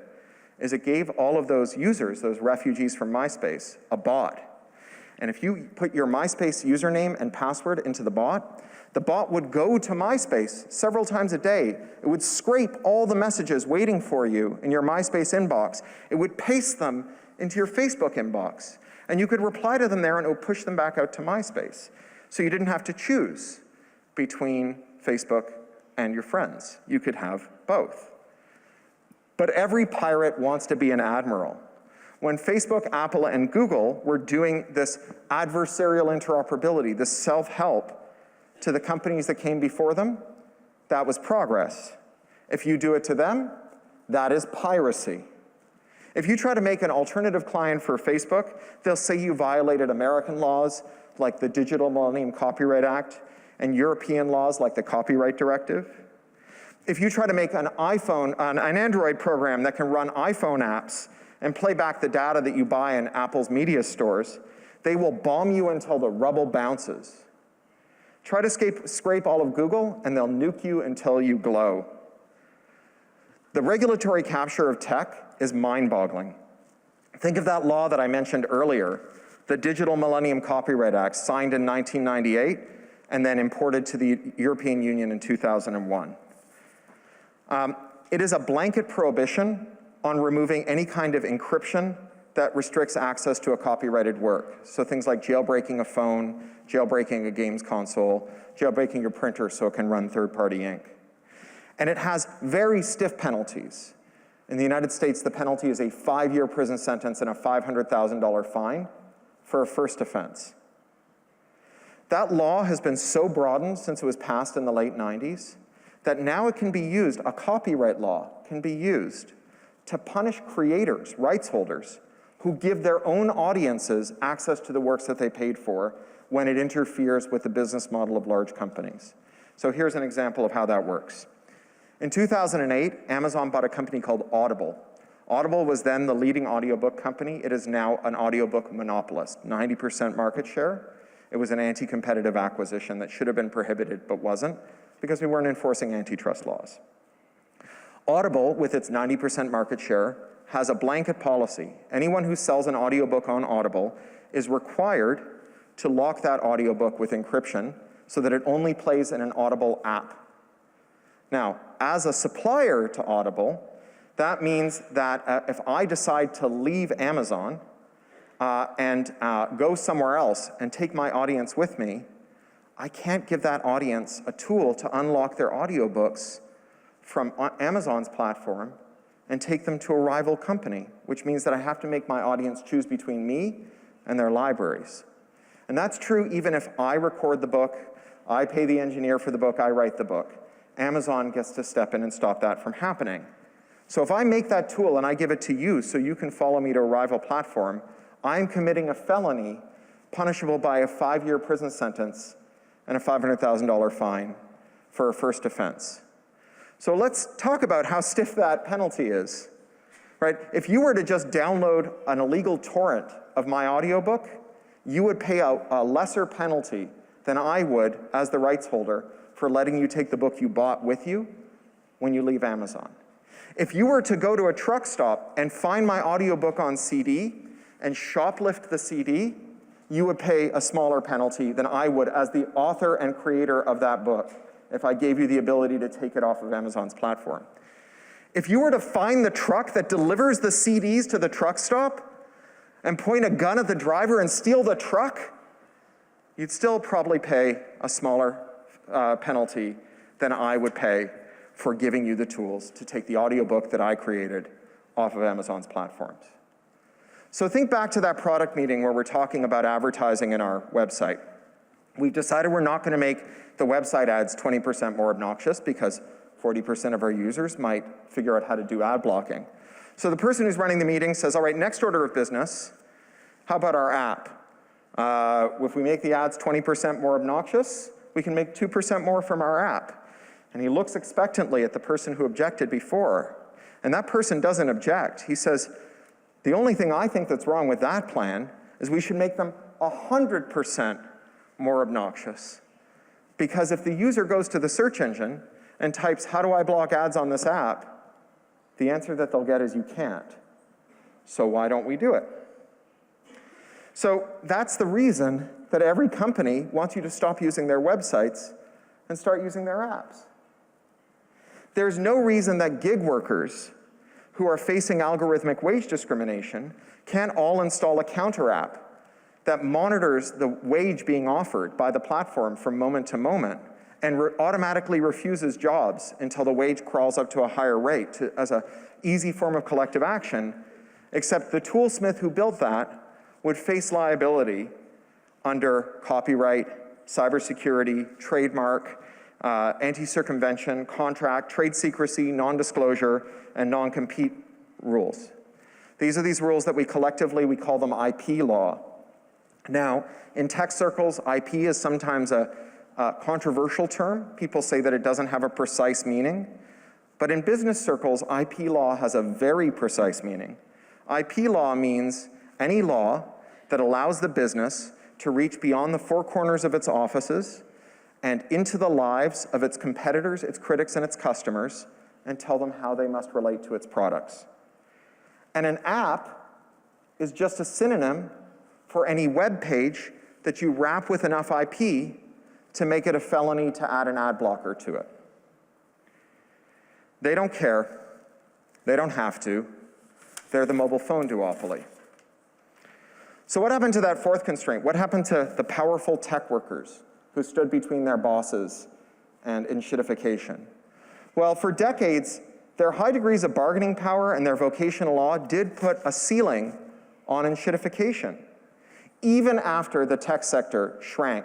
is it gave all of those users, those refugees from MySpace, a bot. And if you put your MySpace username and password into the bot would go to MySpace several times a day. It would scrape all the messages waiting for you in your MySpace inbox. It would paste them into your Facebook inbox. And you could reply to them there and it would push them back out to MySpace. So you didn't have to choose between Facebook and your friends. You could have both. But every pirate wants to be an admiral. When Facebook, Apple, and Google were doing this adversarial interoperability, this self-help to the companies that came before them, that was progress. If you do it to them, that is piracy. If you try to make an alternative client for Facebook, they'll say you violated American laws like the Digital Millennium Copyright Act and European laws like the Copyright Directive. If you try to make an Android program that can run iPhone apps and play back the data that you buy in Apple's media stores, they will bomb you until the rubble bounces. Try to scrape all of Google, and they'll nuke you until you glow. The regulatory capture of tech is mind-boggling. Think of that law that I mentioned earlier, the Digital Millennium Copyright Act, signed in 1998 and then imported to the European Union in 2001. It is a blanket prohibition on removing any kind of encryption, that restricts access to a copyrighted work. So things like jailbreaking a phone, jailbreaking a games console, jailbreaking your printer so it can run third-party ink. And it has very stiff penalties. In the United States, the penalty is a 5-year prison sentence and a $500,000 fine for a first offense. That law has been so broadened since it was passed in the late 90s that now it can be used, a copyright law can be used to punish creators, rights holders, who give their own audiences access to the works that they paid for when it interferes with the business model of large companies. So here's an example of how that works. In 2008, Amazon bought a company called Audible. Audible was then the leading audiobook company. It is now an audiobook monopolist, 90% market share. It was an anti-competitive acquisition that should have been prohibited but wasn't because we weren't enforcing antitrust laws. Audible, with its 90% market share, has a blanket policy. Anyone who sells an audiobook on Audible is required to lock that audiobook with encryption so that it only plays in an Audible app. Now, as a supplier to Audible, that means that if I decide to leave Amazon and go somewhere else and take my audience with me, I can't give that audience a tool to unlock their audiobooks from Amazon's platform and take them to a rival company, which means that I have to make my audience choose between me and their libraries. And that's true even if I record the book, I pay the engineer for the book, I write the book. Amazon gets to step in and stop that from happening. So if I make that tool and I give it to you so you can follow me to a rival platform, I'm committing a felony punishable by a 5-year prison sentence and a $500,000 fine for a first offense. So let's talk about how stiff that penalty is, right? If you were to just download an illegal torrent of my audiobook, you would pay a lesser penalty than I would as the rights holder for letting you take the book you bought with you when you leave Amazon. If you were to go to a truck stop and find my audiobook on CD and shoplift the CD, you would pay a smaller penalty than I would as the author and creator of that book if I gave you the ability to take it off of Amazon's platform. If you were to find the truck that delivers the CDs to the truck stop and point a gun at the driver and steal the truck, you'd still probably pay a smaller penalty than I would pay for giving you the tools to take the audiobook that I created off of Amazon's platforms. So think back to that product meeting where we're talking about advertising in our website. We've decided we're not going to make the website ads 20% more obnoxious because 40% of our users might figure out how to do ad blocking. So the person who's running the meeting says, all right, next order of business, how about our app? If we make the ads 20% more obnoxious, we can make 2% more from our app. And he looks expectantly at the person who objected before. And that person doesn't object. He says, the only thing I think that's wrong with that plan is we should make them 100% more obnoxious. Because if the user goes to the search engine and types, how do I block ads on this app? The answer that they'll get is you can't. So why don't we do it? So that's the reason that every company wants you to stop using their websites and start using their apps. There's no reason that gig workers who are facing algorithmic wage discrimination can't all install a counter app that monitors the wage being offered by the platform from moment to moment and automatically refuses jobs until the wage crawls up to a higher rate as an easy form of collective action, except the toolsmith who built that would face liability under copyright, cybersecurity, trademark, anti-circumvention, contract, trade secrecy, non-disclosure, and non-compete rules. These are these rules that we call them IP law. Now, in tech circles, IP is sometimes a controversial term. People say that it doesn't have a precise meaning. But in business circles, IP law has a very precise meaning. IP law means any law that allows the business to reach beyond the four corners of its offices and into the lives of its competitors, its critics, and its customers, and tell them how they must relate to its products. And an app is just a synonym for any web page that you wrap with enough IP to make it a felony to add an ad blocker to it. They don't care. They don't have to. They're the mobile phone duopoly. So what happened to that fourth constraint? What happened to the powerful tech workers who stood between their bosses and enshittification? Well, for decades, their high degrees of bargaining power and their vocational law did put a ceiling on enshittification, even after the tech sector shrank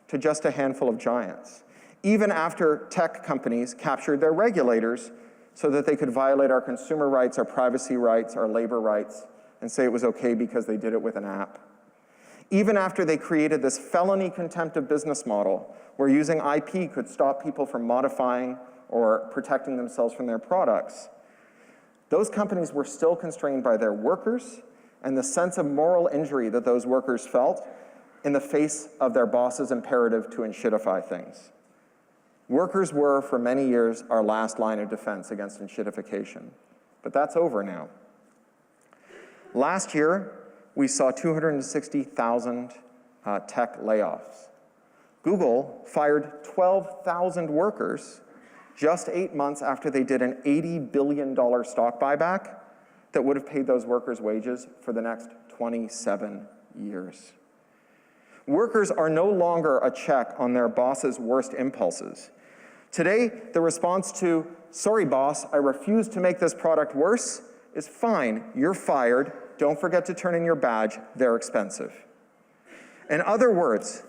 to just a handful of giants, even after tech companies captured their regulators so that they could violate our consumer rights, our privacy rights, our labor rights, and say it was okay because they did it with an app. Even after they created this felony contempt of business model where using IP could stop people from modifying or protecting themselves from their products, those companies were still constrained by their workers and the sense of moral injury that those workers felt in the face of their boss's imperative to enshittify things. Workers were, for many years, our last line of defense against enshittification. But that's over now. Last year, we saw 260,000 tech layoffs. Google fired 12,000 workers just 8 months after they did an $80 billion stock buyback that would have paid those workers wages for the next 27 years. Workers are no longer a check on their boss's worst impulses. Today, the response to, sorry boss, I refuse to make this product worse, is fine, you're fired, don't forget to turn in your badge, they're expensive. In other words,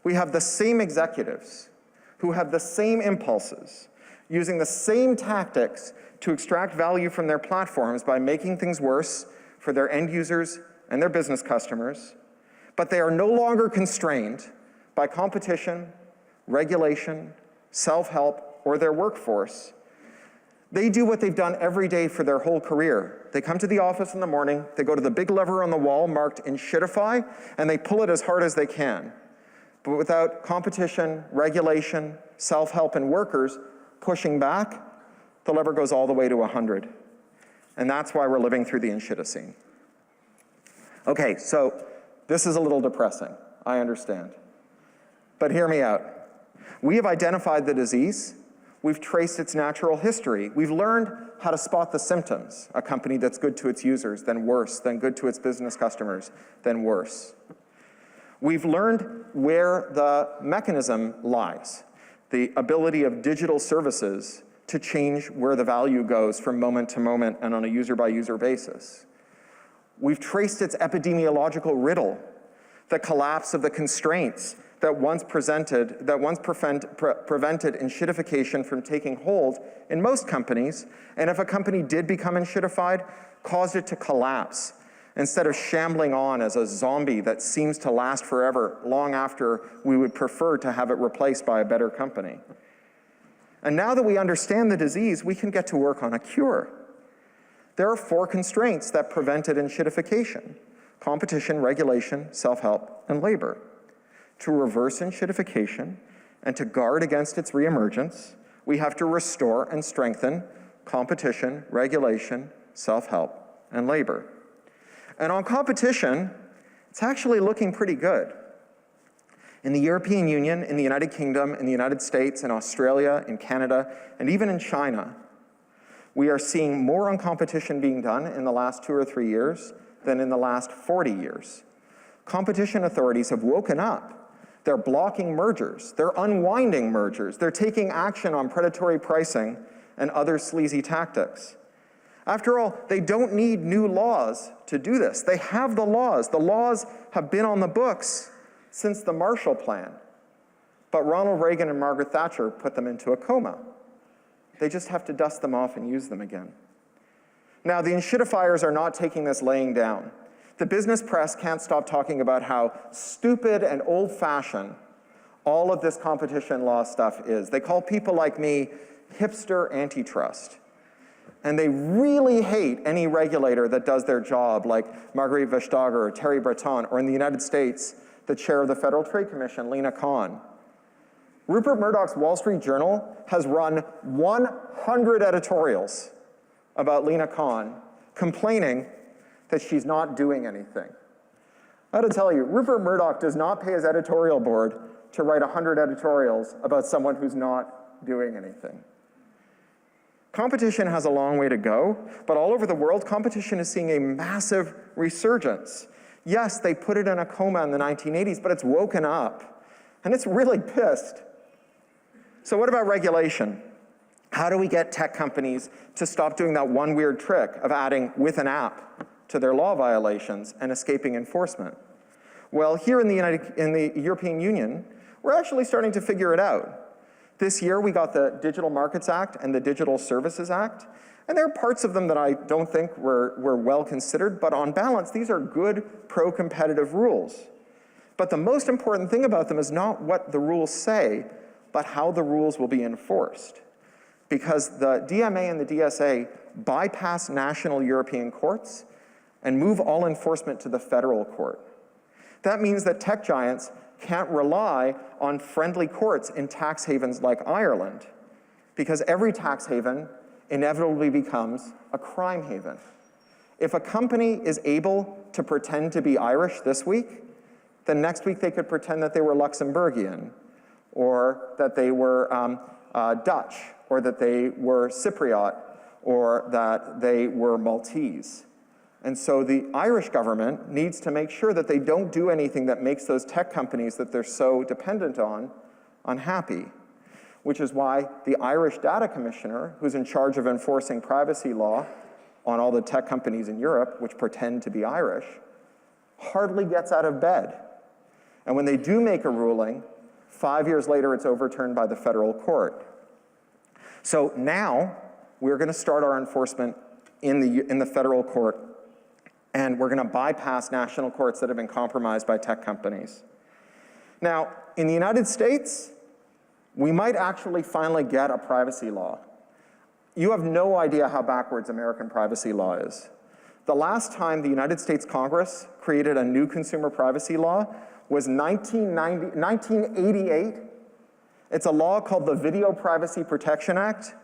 we have the same executives who have the same impulses, using the same tactics to extract value from their platforms by making things worse for their end users and their business customers, but they are no longer constrained by competition, regulation, self-help, or their workforce. They do what they've done every day for their whole career. They come to the office in the morning, they go to the big lever on the wall marked "Enshittify," and they pull it as hard as they can. But without competition, regulation, self-help, and workers pushing back, the lever goes all the way to 100. And that's why we're living through the Enshitocene. Okay, so this is a little depressing, I understand. But hear me out. We have identified the disease. We've traced its natural history. We've learned how to spot the symptoms. A company that's good to its users, then worse, then good to its business customers, then worse. We've learned where the mechanism lies, the ability of digital services to change where the value goes from moment to moment and on a user-by-user basis. We've traced its epidemiological riddle, the collapse of the constraints that once prevented enshittification from taking hold in most companies, and if a company did become enshittified, caused it to collapse instead of shambling on as a zombie that seems to last forever, long after we would prefer to have it replaced by a better company. And now that we understand the disease, we can get to work on a cure. There are 4 constraints that prevented enshittification: competition, regulation, self-help, and labor. To reverse enshittification and to guard against its reemergence, we have to restore and strengthen competition, regulation, self-help, and labor. And on competition, it's actually looking pretty good. In the European Union, in the United Kingdom, in the United States, in Australia, in Canada, and even in China, we are seeing more on competition being done in the last 2 or 3 years than in the last 40 years. Competition authorities have woken up. They're blocking mergers. They're unwinding mergers. They're taking action on predatory pricing and other sleazy tactics. After all, they don't need new laws to do this. They have the laws. The laws have been on the books since the Marshall Plan. But Ronald Reagan and Margaret Thatcher put them into a coma. They just have to dust them off and use them again. Now, the enshittifiers are not taking this laying down. The business press can't stop talking about how stupid and old-fashioned all of this competition law stuff is. They call people like me hipster antitrust. And they really hate any regulator that does their job, like Marguerite Vestager or Terry Breton, or in the United States, the chair of the Federal Trade Commission, Lena Khan. Rupert Murdoch's Wall Street Journal has run 100 editorials about Lena Khan, complaining that she's not doing anything. I gotta tell you, Rupert Murdoch does not pay his editorial board to write 100 editorials about someone who's not doing anything. Competition has a long way to go, but all over the world, competition is seeing a massive resurgence. Yes, they put it in a coma in the 1980s, but it's woken up, and it's really pissed. So what about regulation? How do we get tech companies to stop doing that one weird trick of adding with an app to their law violations and escaping enforcement? Well, here in the European Union, we're actually starting to figure it out. This year, we got the Digital Markets Act and the Digital Services Act, and there are parts of them that I don't think were well considered, but on balance, these are good pro-competitive rules. But the most important thing about them is not what the rules say, but how the rules will be enforced. Because the DMA and the DSA bypass national European courts and move all enforcement to the federal court. That means that tech giants can't rely on friendly courts in tax havens like Ireland, because every tax haven inevitably becomes a crime haven. If a company is able to pretend to be Irish this week, then next week they could pretend that they were Luxembourgian, or that they were Dutch, or that they were Cypriot, or that they were Maltese. And so the Irish government needs to make sure that they don't do anything that makes those tech companies that they're so dependent on unhappy, which is why the Irish data commissioner, who's in charge of enforcing privacy law on all the tech companies in Europe, which pretend to be Irish, hardly gets out of bed. And when they do make a ruling, 5 years later, it's overturned by the federal court. So now, we're going to start our enforcement in the federal court, and we're going to bypass national courts that have been compromised by tech companies. Now, in the United States, we might actually finally get a privacy law. You have no idea how backwards American privacy law is. The last time the United States Congress created a new consumer privacy law was 1988. It's a law called the Video Privacy Protection Act,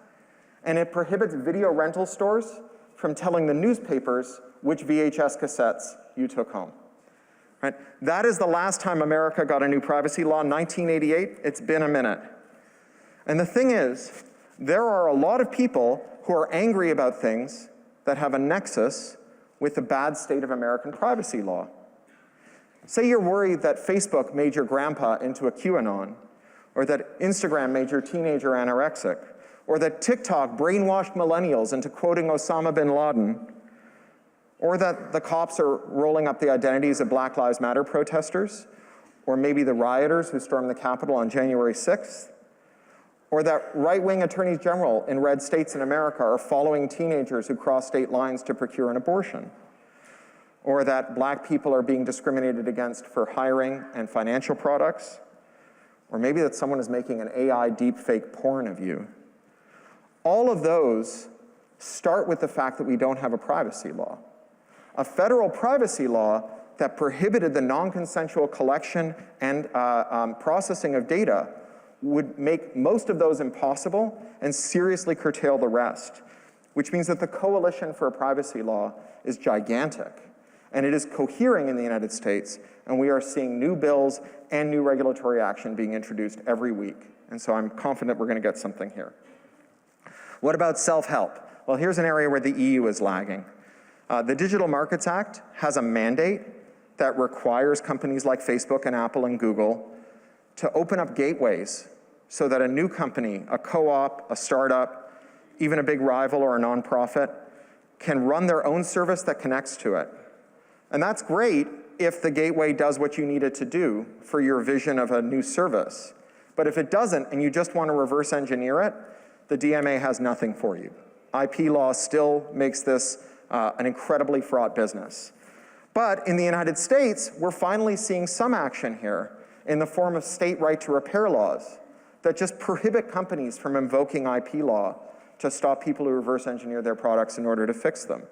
and it prohibits video rental stores from telling the newspapers which VHS cassettes you took home. Right? That is the last time America got a new privacy law, 1988. It's been a minute. And the thing is, there are a lot of people who are angry about things that have a nexus with the bad state of American privacy law. Say you're worried that Facebook made your grandpa into a QAnon, or that Instagram made your teenager anorexic, or that TikTok brainwashed millennials into quoting Osama bin Laden, or that the cops are rolling up the identities of Black Lives Matter protesters, or maybe the rioters who stormed the Capitol on January 6th, or that right-wing attorneys general in red states in America are following teenagers who cross state lines to procure an abortion, or that black people are being discriminated against for hiring and financial products, or maybe that someone is making an AI deepfake porn of you. All of those start with the fact that we don't have a privacy law. A federal privacy law that prohibited the non-consensual collection and processing of data would make most of those impossible and seriously curtail the rest, which means that the coalition for a privacy law is gigantic. And it is cohering in the United States, and we are seeing new bills and new regulatory action being introduced every week. And so I'm confident we're going to get something here. What about self-help? Well, here's an area where the EU is lagging. The Digital Markets Act has a mandate that requires companies like Facebook and Apple and Google to open up gateways so that a new company, a co-op, a startup, even a big rival or a nonprofit, can run their own service that connects to it. And that's great if the gateway does what you need it to do for your vision of a new service. But if it doesn't and you just want to reverse engineer it, the DMA has nothing for you. IP law still makes this an incredibly fraught business. But in the United States, we're finally seeing some action here in the form of state right to repair laws that just prohibit companies from invoking IP law to stop people who reverse engineer their products in order to fix them.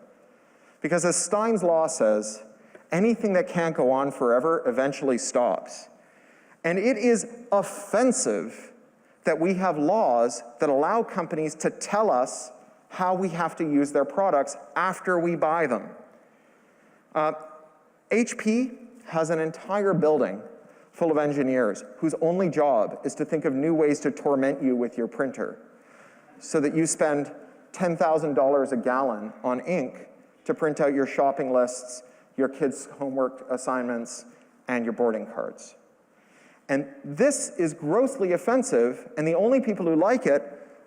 Because as Stein's law says, anything that can't go on forever eventually stops. And it is offensive that we have laws that allow companies to tell us how we have to use their products after we buy them. HP has an entire building full of engineers whose only job is to think of new ways to torment you with your printer so that you spend $10,000 a gallon on ink to print out your shopping lists, your kids' homework assignments, and your boarding cards. And this is grossly offensive, and the only people who like it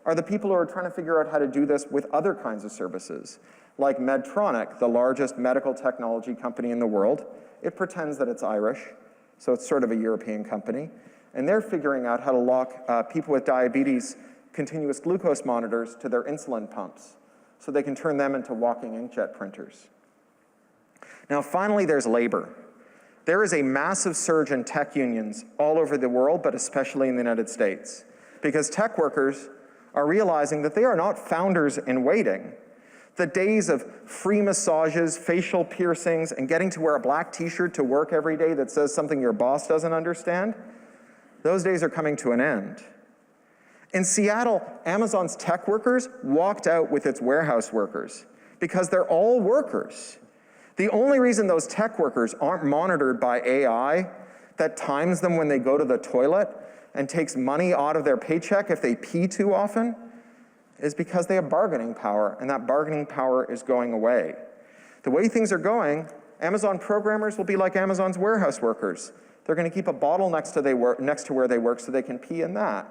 are the people who are trying to figure out how to do this with other kinds of services, like Medtronic, the largest medical technology company in the world. It pretends that it's Irish, so it's sort of a European company, and they're figuring out how to lock people with diabetes continuous glucose monitors to their insulin pumps so they can turn them into walking inkjet printers. Now, finally, there's labor. There is a massive surge in tech unions all over the world, but especially in the United States, because tech workers are realizing that they are not founders in waiting. The days of free massages, facial piercings, and getting to wear a black t-shirt to work every day that says something your boss doesn't understand, those days are coming to an end. In Seattle, Amazon's tech workers walked out with its warehouse workers because they're all workers. The only reason those tech workers aren't monitored by AI that times them when they go to the toilet and takes money out of their paycheck if they pee too often is because they have bargaining power, and that bargaining power is going away. The way things are going, Amazon programmers will be like Amazon's warehouse workers. They're going to keep a bottle next to where they work so they can pee in that.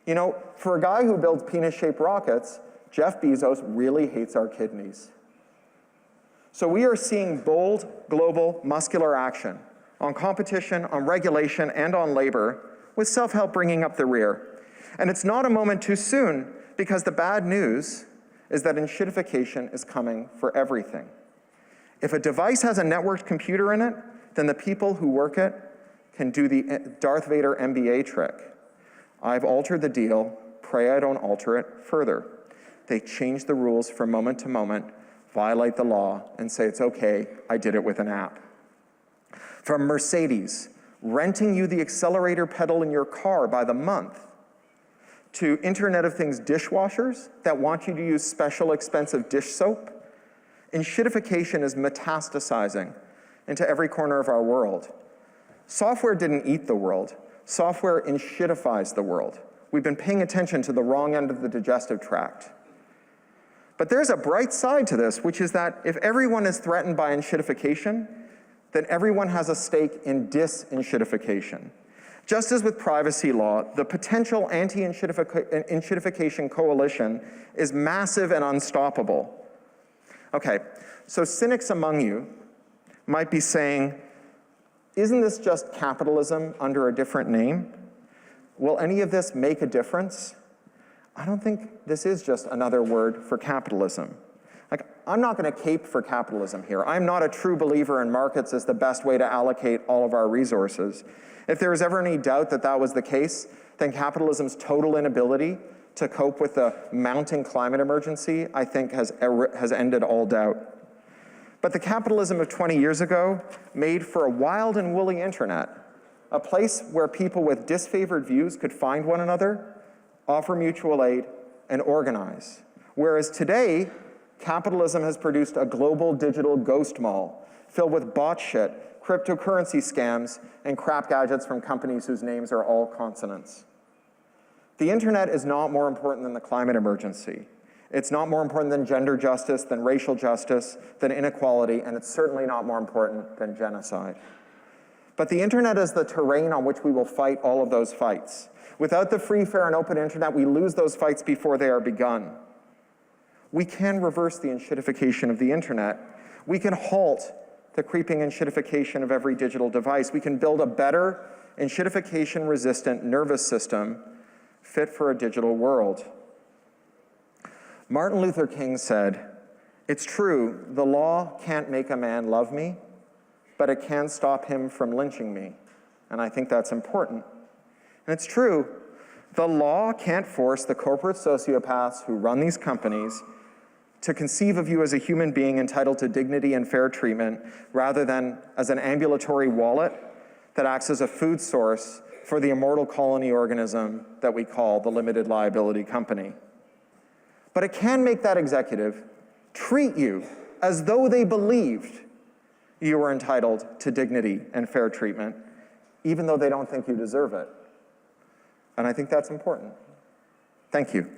You know, for a guy who builds penis-shaped rockets, Jeff Bezos really hates our kidneys. So we are seeing bold, global, muscular action on competition, on regulation, and on labor, with self-help bringing up the rear. And it's not a moment too soon, because the bad news is that enshittification is coming for everything. If a device has a networked computer in it, then the people who work it can do the Darth Vader MBA trick. I've altered the deal, pray I don't alter it further. They change the rules from moment to moment, violate the law, and say it's okay, I did it with an app. From Mercedes, renting you the accelerator pedal in your car by the month, to Internet of Things dishwashers that want you to use special expensive dish soap, enshittification is metastasizing into every corner of our world. Software didn't eat the world. Software enshittifies the world. We've been paying attention to the wrong end of the digestive tract. But there's a bright side to this, which is that if everyone is threatened by enshittification, then everyone has a stake in dis-enshittification. Just as with privacy law, the potential anti-enshittification coalition is massive and unstoppable. Okay, so cynics among you might be saying, isn't this just capitalism under a different name? Will any of this make a difference? I don't think this is just another word for capitalism. Like, I'm not going to cape for capitalism here. I'm not a true believer in markets as the best way to allocate all of our resources. If there is ever any doubt that that was the case, then capitalism's total inability to cope with the mounting climate emergency, I think, has ended all doubt. But the capitalism of 20 years ago made for a wild and woolly internet, a place where people with disfavored views could find one another, offer mutual aid, and organize. Whereas today, capitalism has produced a global digital ghost mall filled with bot shit, cryptocurrency scams, and crap gadgets from companies whose names are all consonants. The internet is not more important than the climate emergency. It's not more important than gender justice, than racial justice, than inequality, and it's certainly not more important than genocide. But the internet is the terrain on which we will fight all of those fights. Without the free, fair, and open internet, we lose those fights before they are begun. We can reverse the enshittification of the internet. We can halt the creeping enshittification of every digital device. We can build a better, enshittification-resistant nervous system fit for a digital world. Martin Luther King said, "It's true, the law can't make a man love me, but it can stop him from lynching me." And I think that's important. And it's true, the law can't force the corporate sociopaths who run these companies to conceive of you as a human being entitled to dignity and fair treatment, rather than as an ambulatory wallet that acts as a food source for the immortal colony organism that we call the limited liability company. But it can make that executive treat you as though they believed you were entitled to dignity and fair treatment, even though they don't think you deserve it. And I think that's important. Thank you.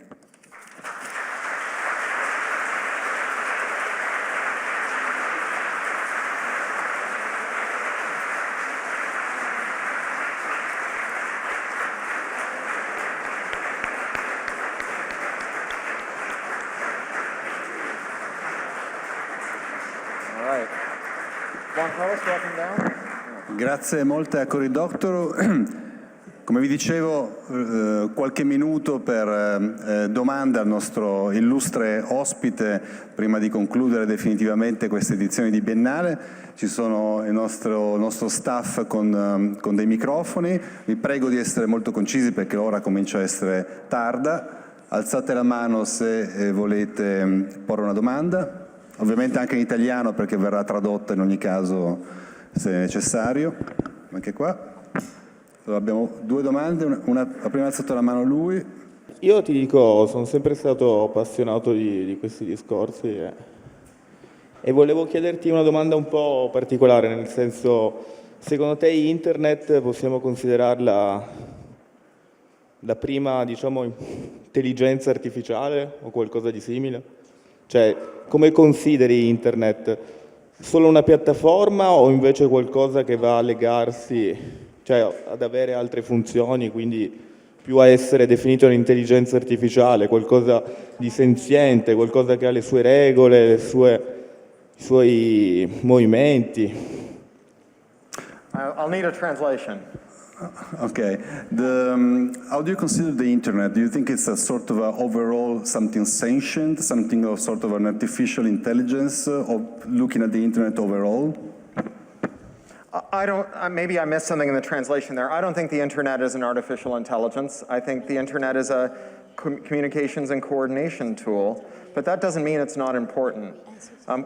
Carlos, welcome down. Grazie molte a Cory Doctorow. Come vi dicevo, qualche minuto per domande al nostro illustre ospite prima di concludere definitivamente questa edizione di Biennale. Ci sono il nostro staff con dei microfoni. Vi prego di essere molto concisi perché l'ora comincia a essere tarda. Alzate la mano se volete porre una domanda, ovviamente anche in italiano perché verrà tradotta in ogni caso se necessario. Anche qua. Allora, abbiamo due domande, ha prima alzato la mano lui. Io ti dico, sono sempre stato appassionato di questi discorsi e volevo chiederti una domanda un po' particolare, nel senso, secondo te internet possiamo considerarla la prima, diciamo, intelligenza artificiale o qualcosa di simile? Cioè, come consideri internet? Solo una piattaforma o invece qualcosa che va a legarsi, cioè ad avere altre funzioni, quindi più a essere definito un'intelligenza artificiale, qualcosa di senziente, qualcosa che ha le sue regole, i suoi movimenti? I'll need a translation. Okay. How do you consider the internet? Do you think it's a sort of overall something sentient, something of sort of an artificial intelligence, or looking at the internet overall? I don't, maybe I missed something in the translation there. I don't think the internet is an artificial intelligence. I think the internet is a communications and coordination tool, but that doesn't mean it's not important.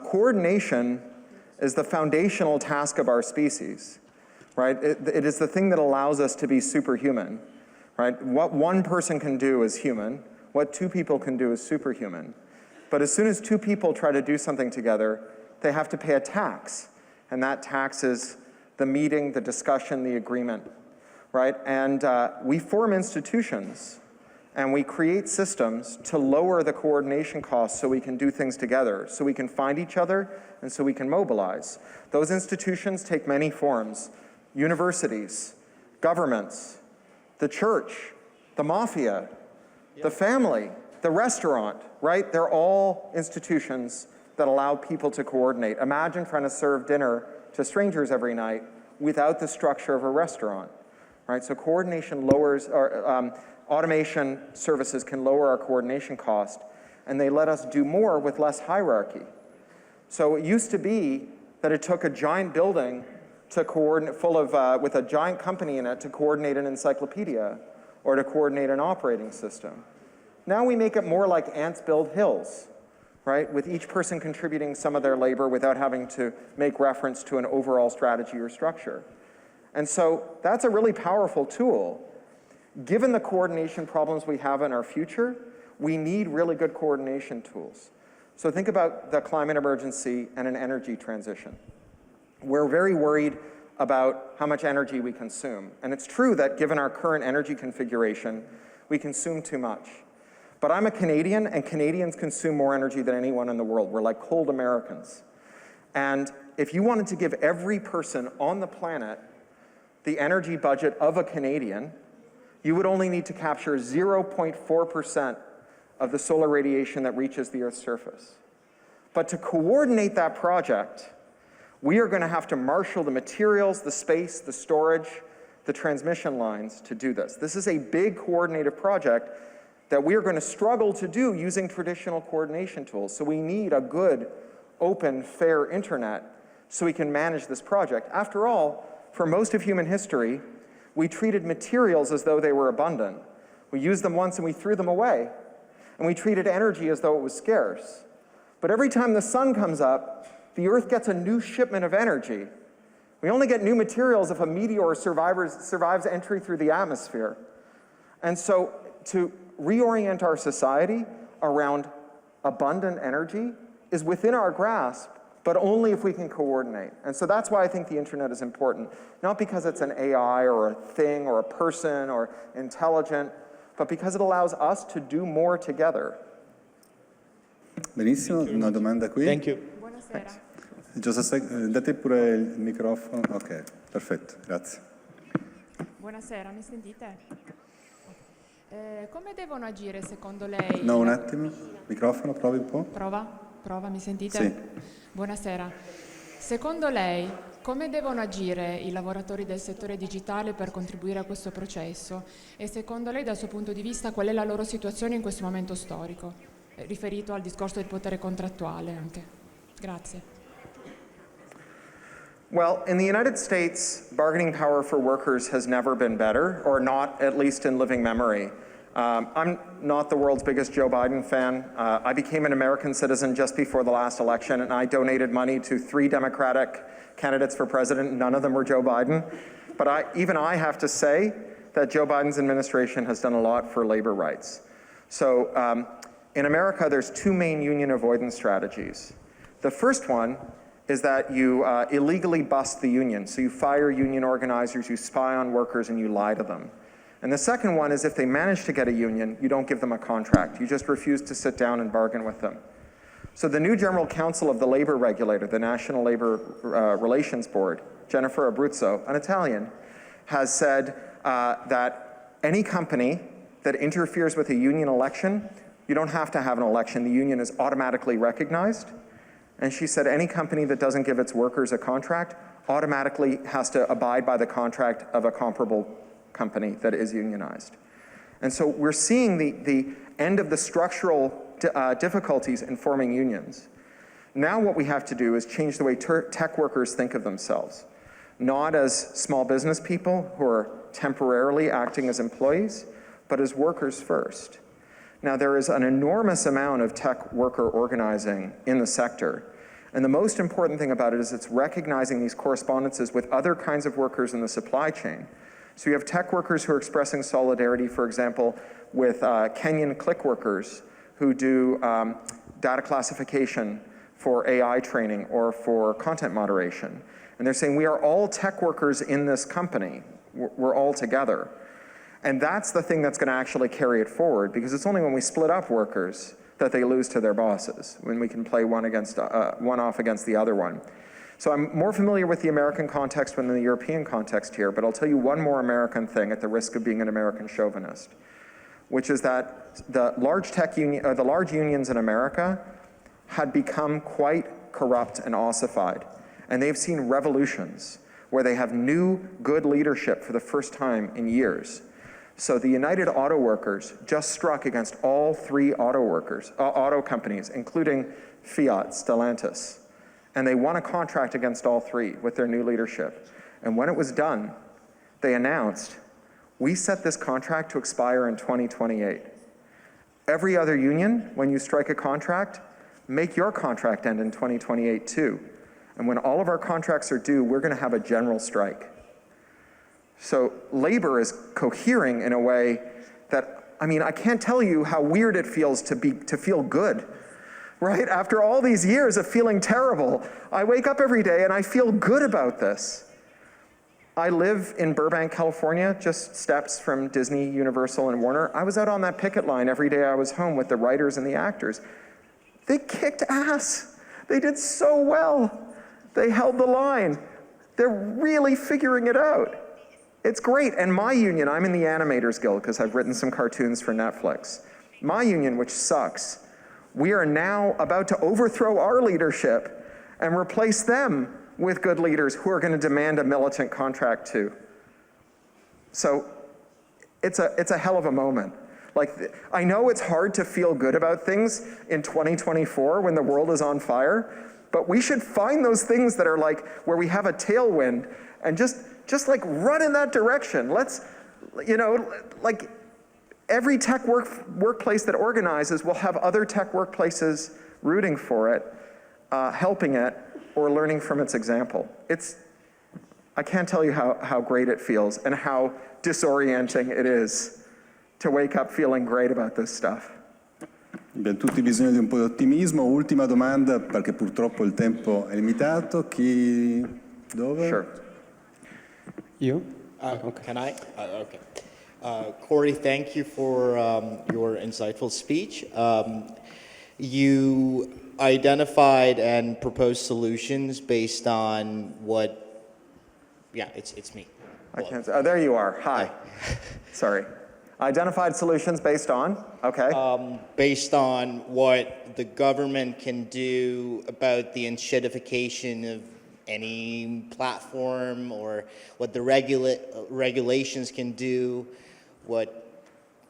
Coordination is the foundational task of our species, right? It is the thing that allows us to be superhuman, right? What one person can do is human. What two people can do is superhuman. But as soon as two people try to do something together, they have to pay a tax, and that tax is the meeting, the discussion, the agreement, right? And we form institutions and we create systems to lower the coordination costs so we can do things together, so we can find each other and so we can mobilize. Those institutions take many forms: universities, governments, the church, the mafia, the family, the restaurant, right? They're all institutions that allow people to coordinate. Imagine trying to serve dinner to strangers every night without the structure of a restaurant, right? So coordination lowers, automation services can lower our coordination cost, and they let us do more with less hierarchy. So it used to be that it took a giant building to coordinate, with a giant company in it to coordinate an encyclopedia or to coordinate an operating system. Now we make it more like ants build hills, right? With each person contributing some of their labor without having to make reference to an overall strategy or structure. And so that's a really powerful tool. Given the coordination problems we have in our future, we need really good coordination tools. So think about the climate emergency and an energy transition. We're very worried about how much energy we consume. And it's true that given our current energy configuration, we consume too much. But I'm a Canadian, and Canadians consume more energy than anyone in the world. We're like cold Americans. And if you wanted to give every person on the planet the energy budget of a Canadian, you would only need to capture 0.4% of the solar radiation that reaches the Earth's surface. But to coordinate that project, we are going to have to marshal the materials, the space, the storage, the transmission lines to do this. This is a big coordinated project that we are going to struggle to do using traditional coordination tools. So we need a good, open, fair internet so we can manage this project. After all, for most of human history, we treated materials as though they were abundant. We used them once and we threw them away. And we treated energy as though it was scarce. But every time the sun comes up, the Earth gets a new shipment of energy. We only get new materials if a meteor survives entry through the atmosphere. And so to reorient our society around abundant energy is within our grasp, but only if we can coordinate. And so that's why I think the internet is important. Not because it's an AI or a thing or a person or intelligent, but because it allows us to do more together. Benissimo, una domanda qui. Thank you. Buonasera. Date pure il microfono. Ok, perfetto, grazie. Buonasera, mi sentite? Come devono agire secondo lei? No, un attimo. Microfono, provi un po'. Prova, mi sentite? Sì. Buonasera. Secondo lei, come devono agire i lavoratori del settore digitale per contribuire a questo processo? E secondo lei, dal suo punto di vista, qual è la loro situazione in questo momento storico? Riferito al discorso del potere contrattuale anche. Grazie. Well, in the United States, bargaining power for workers has never been better, or not, at least in living memory. I'm not the world's biggest Joe Biden fan. I became an American citizen just before the last election, and I donated money to 3 Democratic candidates for president. None of them were Joe Biden. But even I have to say that Joe Biden's administration has done a lot for labor rights. So in America, there's 2 main union avoidance strategies. The first one is that you illegally bust the union. So you fire union organizers, you spy on workers, and you lie to them. And the second one is if they manage to get a union, you don't give them a contract. You just refuse to sit down and bargain with them. So the new General Counsel of the Labor Regulator, the National Labor Relations Board, Jennifer Abruzzo, an Italian, has said that any company that interferes with a union election, you don't have to have an election. The union is automatically recognized. And she said any company that doesn't give its workers a contract automatically has to abide by the contract of a comparable company that is unionized. And so we're seeing the end of the structural difficulties in forming unions. Now what we have to do is change the way tech workers think of themselves, not as small business people who are temporarily acting as employees, but as workers first. Now, there is an enormous amount of tech worker organizing in the sector. And the most important thing about it is it's recognizing these correspondences with other kinds of workers in the supply chain. So you have tech workers who are expressing solidarity, for example, with Kenyan click workers who do data classification for AI training or for content moderation. And they're saying, we are all tech workers in this company. We're all together. And that's the thing that's going to actually carry it forward, because it's only when we split up workers that they lose to their bosses, when we can play one off against the other one. So I'm more familiar with the American context than the European context here, but I'll tell you one more American thing at the risk of being an American chauvinist, which is that the large unions in America had become quite corrupt and ossified, and they've seen revolutions where they have new, good leadership for the first time in years. So the United Auto Workers just struck against all 3 auto companies, including Fiat, Stellantis. And they won a contract against all 3 with their new leadership. And when it was done, they announced, we set this contract to expire in 2028. Every other union, when you strike a contract, make your contract end in 2028 too. And when all of our contracts are due, we're going to have a general strike. So labor is cohering in a way that, I mean, I can't tell you how weird it feels to feel good, right? After all these years of feeling terrible, I wake up every day and I feel good about this. I live in Burbank, California, just steps from Disney, Universal, and Warner. I was out on that picket line every day I was home with the writers and the actors. They kicked ass. They did so well. They held the line. They're really figuring it out. It's great, and my union, I'm in the Animators Guild because I've written some cartoons for Netflix. My union, which sucks, we are now about to overthrow our leadership and replace them with good leaders who are going to demand a militant contract too. So it's a hell of a moment. Like, I know it's hard to feel good about things in 2024 when the world is on fire, but we should find those things that are like where we have a tailwind and just like run in that direction. Let's, like every tech workplace that organizes will have other tech workplaces rooting for it, helping it, or learning from its example. I can't tell you how great it feels and how disorienting it is to wake up feeling great about this stuff. Abbiamo tutti bisogno di un po' di ottimismo. Ultima domanda, perché purtroppo il tempo è limitato. Chi? Dove? Sure. You? Okay. Can I? Okay. Cory, thank you for your insightful speech. You identified and proposed solutions based on what, yeah, it's me. I can't say, oh, there you are. Hi. Sorry. Identified solutions based on, okay. Based on what the government can do about the enshedification of any platform, or what the regulations can do, what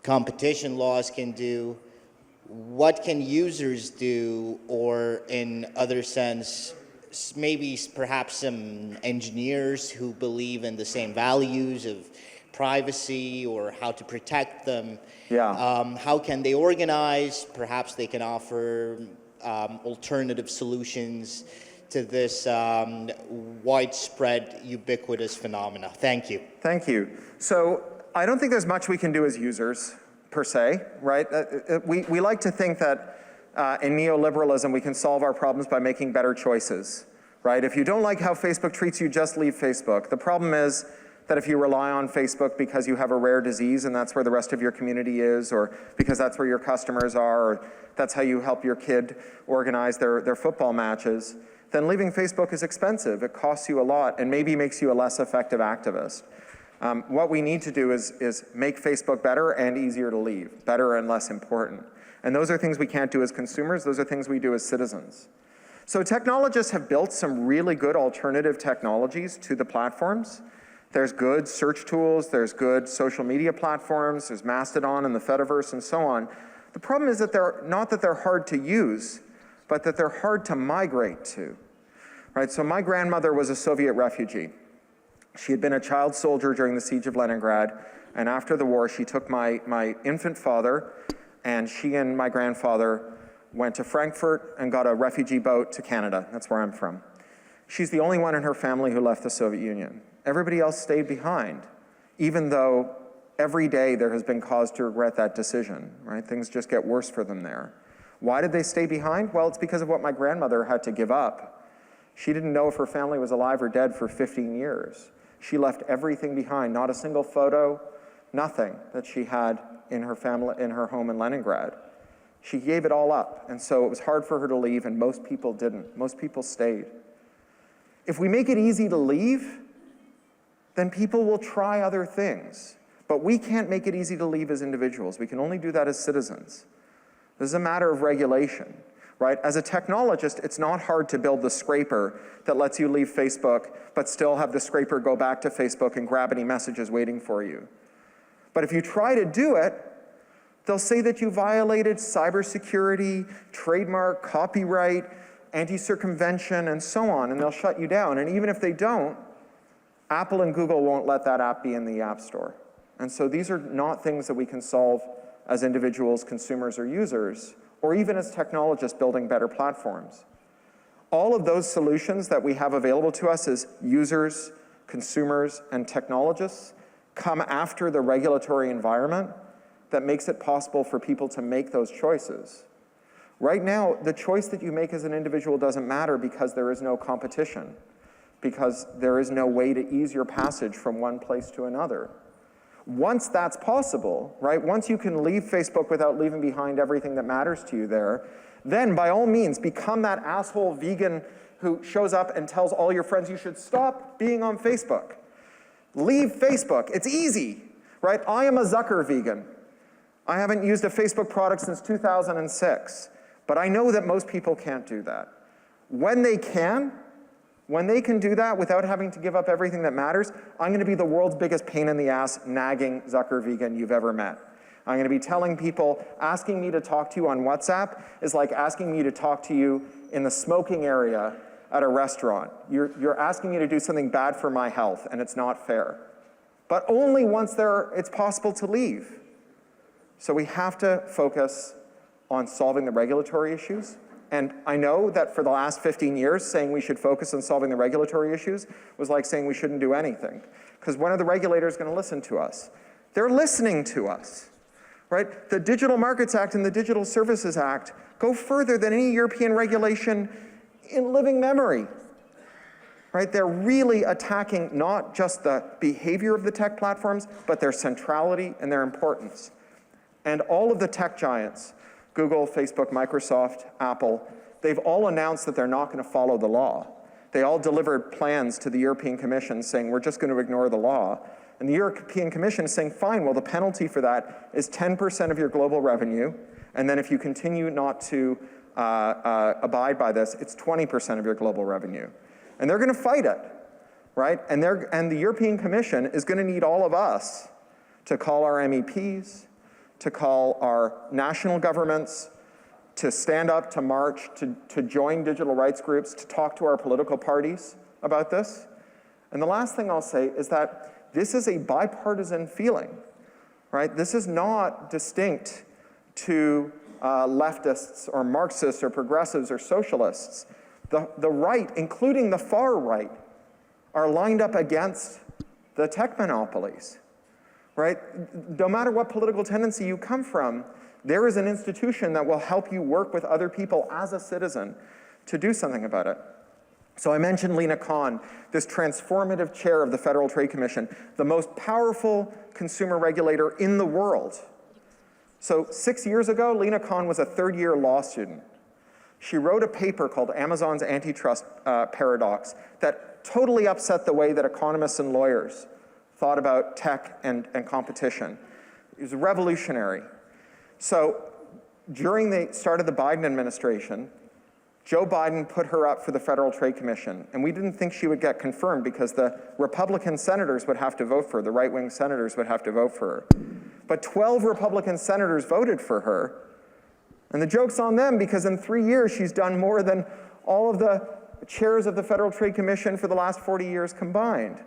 competition laws can do. What can users do, or in other sense, maybe perhaps some engineers who believe in the same values of privacy or how to protect them. Yeah. How can they organize? Perhaps they can offer alternative solutions to this widespread, ubiquitous phenomena. Thank you. Thank you. So I don't think there's much we can do as users, per se, right? We like to think that in neoliberalism we can solve our problems by making better choices, right? If you don't like how Facebook treats you, just leave Facebook. The problem is that if you rely on Facebook because you have a rare disease and that's where the rest of your community is, or because that's where your customers are, or that's how you help your kid organize their football matches, then leaving Facebook is expensive. It costs you a lot and maybe makes you a less effective activist. What we need to do is make Facebook better and easier to leave, better and less important. And those are things we can't do as consumers, those are things we do as citizens. So technologists have built some really good alternative technologies to the platforms. There's good search tools, there's good social media platforms, there's Mastodon and the Fediverse and so on. The problem is that not that they're hard to use, but that they're hard to migrate to, right? So my grandmother was a Soviet refugee. She had been a child soldier during the siege of Leningrad, and after the war, she took my infant father, and she and my grandfather went to Frankfurt and got a refugee boat to Canada. That's where I'm from. She's the only one in her family who left the Soviet Union. Everybody else stayed behind, even though every day there has been cause to regret that decision, right? Things just get worse for them there. Why did they stay behind? Well, it's because of what my grandmother had to give up. She didn't know if her family was alive or dead for 15 years. She left everything behind, not a single photo, nothing that she had in her family, in her home in Leningrad. She gave it all up, and so it was hard for her to leave, and most people didn't. Most people stayed. If we make it easy to leave, then people will try other things. But we can't make it easy to leave as individuals. We can only do that as citizens. This is a matter of regulation, right? As a technologist, it's not hard to build the scraper that lets you leave Facebook, but still have the scraper go back to Facebook and grab any messages waiting for you. But if you try to do it, they'll say that you violated cybersecurity, trademark, copyright, anti-circumvention, and so on, and they'll shut you down. And even if they don't, Apple and Google won't let that app be in the App Store. And so these are not things that we can solve as individuals, consumers, or users, or even as technologists building better platforms. All of those solutions that we have available to us as users, consumers, and technologists come after the regulatory environment that makes it possible for people to make those choices. Right now, the choice that you make as an individual doesn't matter because there is no competition, because there is no way to ease your passage from one place to another. Once that's possible, right, once you can leave Facebook without leaving behind everything that matters to you there, then by all means become that asshole vegan who shows up and tells all your friends you should stop being on Facebook. Leave Facebook. It's easy, right? I am a Zucker vegan. I haven't used a Facebook product since 2006, but I know that most people can't do that. When they can do that without having to give up everything that matters, I'm going to be the world's biggest pain in the ass, nagging Zucker vegan you've ever met. I'm going to be telling people, asking me to talk to you on WhatsApp is like asking me to talk to you in the smoking area at a restaurant. You're asking me to do something bad for my health, and it's not fair. But only once it's possible to leave. So we have to focus on solving the regulatory issues. And I know that for the last 15 years, saying we should focus on solving the regulatory issues was like saying we shouldn't do anything. Because when are the regulators going to listen to us? They're listening to us, right? The Digital Markets Act and the Digital Services Act go further than any European regulation in living memory, right? They're really attacking not just the behavior of the tech platforms, but their centrality and their importance. And all of the tech giants, Google, Facebook, Microsoft, Apple, they've all announced that they're not going to follow the law. They all delivered plans to the European Commission saying, we're just going to ignore the law. And the European Commission is saying, fine, well, the penalty for that is 10% of your global revenue. And then if you continue not to abide by this, it's 20% of your global revenue. And they're going to fight it, right? And the European Commission is going to need all of us to call our MEPs, to call our national governments, to stand up, to march, to join digital rights groups, to talk to our political parties about this. And the last thing I'll say is that this is a bipartisan feeling, right? This is not distinct to leftists or Marxists or progressives or socialists. The right, including the far right, are lined up against the tech monopolies, right? No matter what political tendency you come from, there is an institution that will help you work with other people as a citizen to do something about it. So I mentioned Lina Khan, this transformative chair of the Federal Trade Commission, the most powerful consumer regulator in the world. So 6 years ago, Lina Khan was a third-year law student. She wrote a paper called Amazon's Antitrust Paradox that totally upset the way that economists and lawyers thought about tech and competition. It was revolutionary. So during the start of the Biden administration, Joe Biden put her up for the Federal Trade Commission, and we didn't think she would get confirmed because the Republican senators would have to vote for her, the right-wing senators would have to vote for her. But 12 Republican senators voted for her, and the joke's on them because in 3 years she's done more than all of the chairs of the Federal Trade Commission for the last 40 years combined.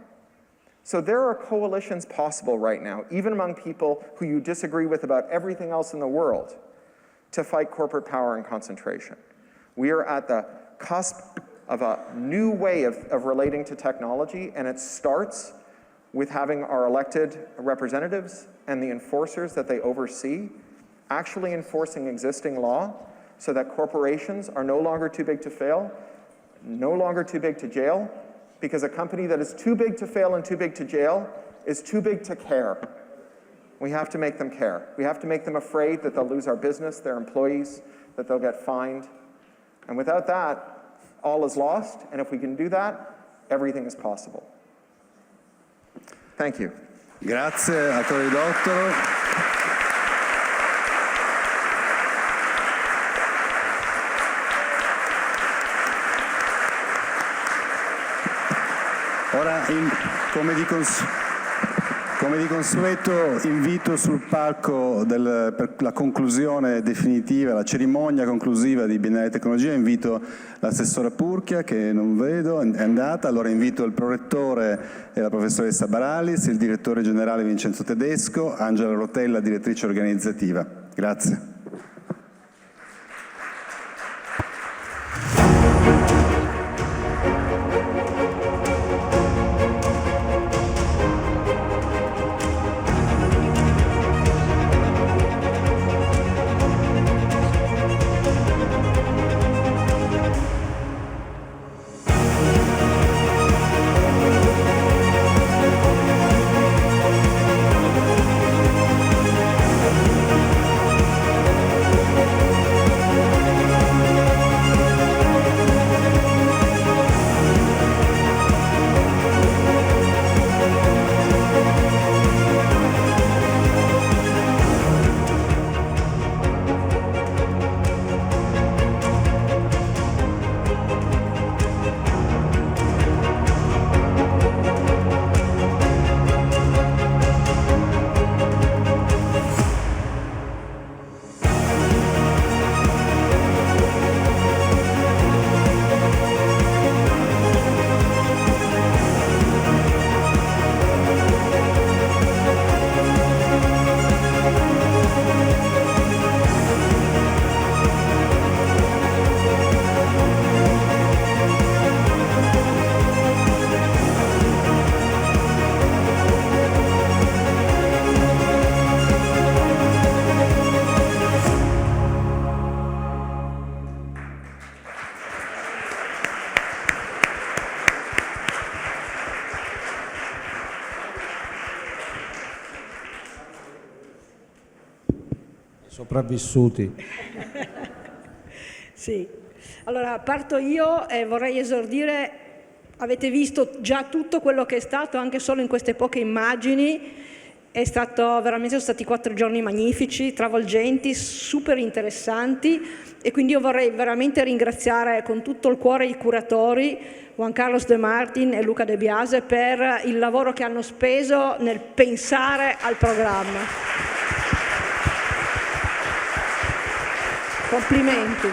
So there are coalitions possible right now, even among people who you disagree with about everything else in the world, to fight corporate power and concentration. We are at the cusp of a new way of relating to technology, and it starts with having our elected representatives and the enforcers that they oversee actually enforcing existing law so that corporations are no longer too big to fail, no longer too big to jail, because a company that is too big to fail and too big to jail is too big to care. We have to make them care. We have to make them afraid that they'll lose our business, their employees, that they'll get fined. And without that, all is lost. And if we can do that, everything is possible. Thank you. Grazie a Cory Doctorow. Ora, come di consueto, invito sul palco per la conclusione definitiva, la cerimonia conclusiva di Biennale Tecnologia, invito l'assessora Purchia, che non vedo, è andata, allora invito il prorettore e la professoressa Baralis, il direttore generale Vincenzo Tedesco, Angela Rotella, direttrice organizzativa. Grazie. Sopravvissuti. Sì, allora parto io e vorrei esordire, avete visto già tutto quello che è stato anche solo in queste poche immagini, Sono stati 4 giorni magnifici, travolgenti, super interessanti, e quindi io vorrei veramente ringraziare con tutto il cuore i curatori, Juan Carlos De Martin e Luca De Biase, per il lavoro che hanno speso nel pensare al programma. Complimenti.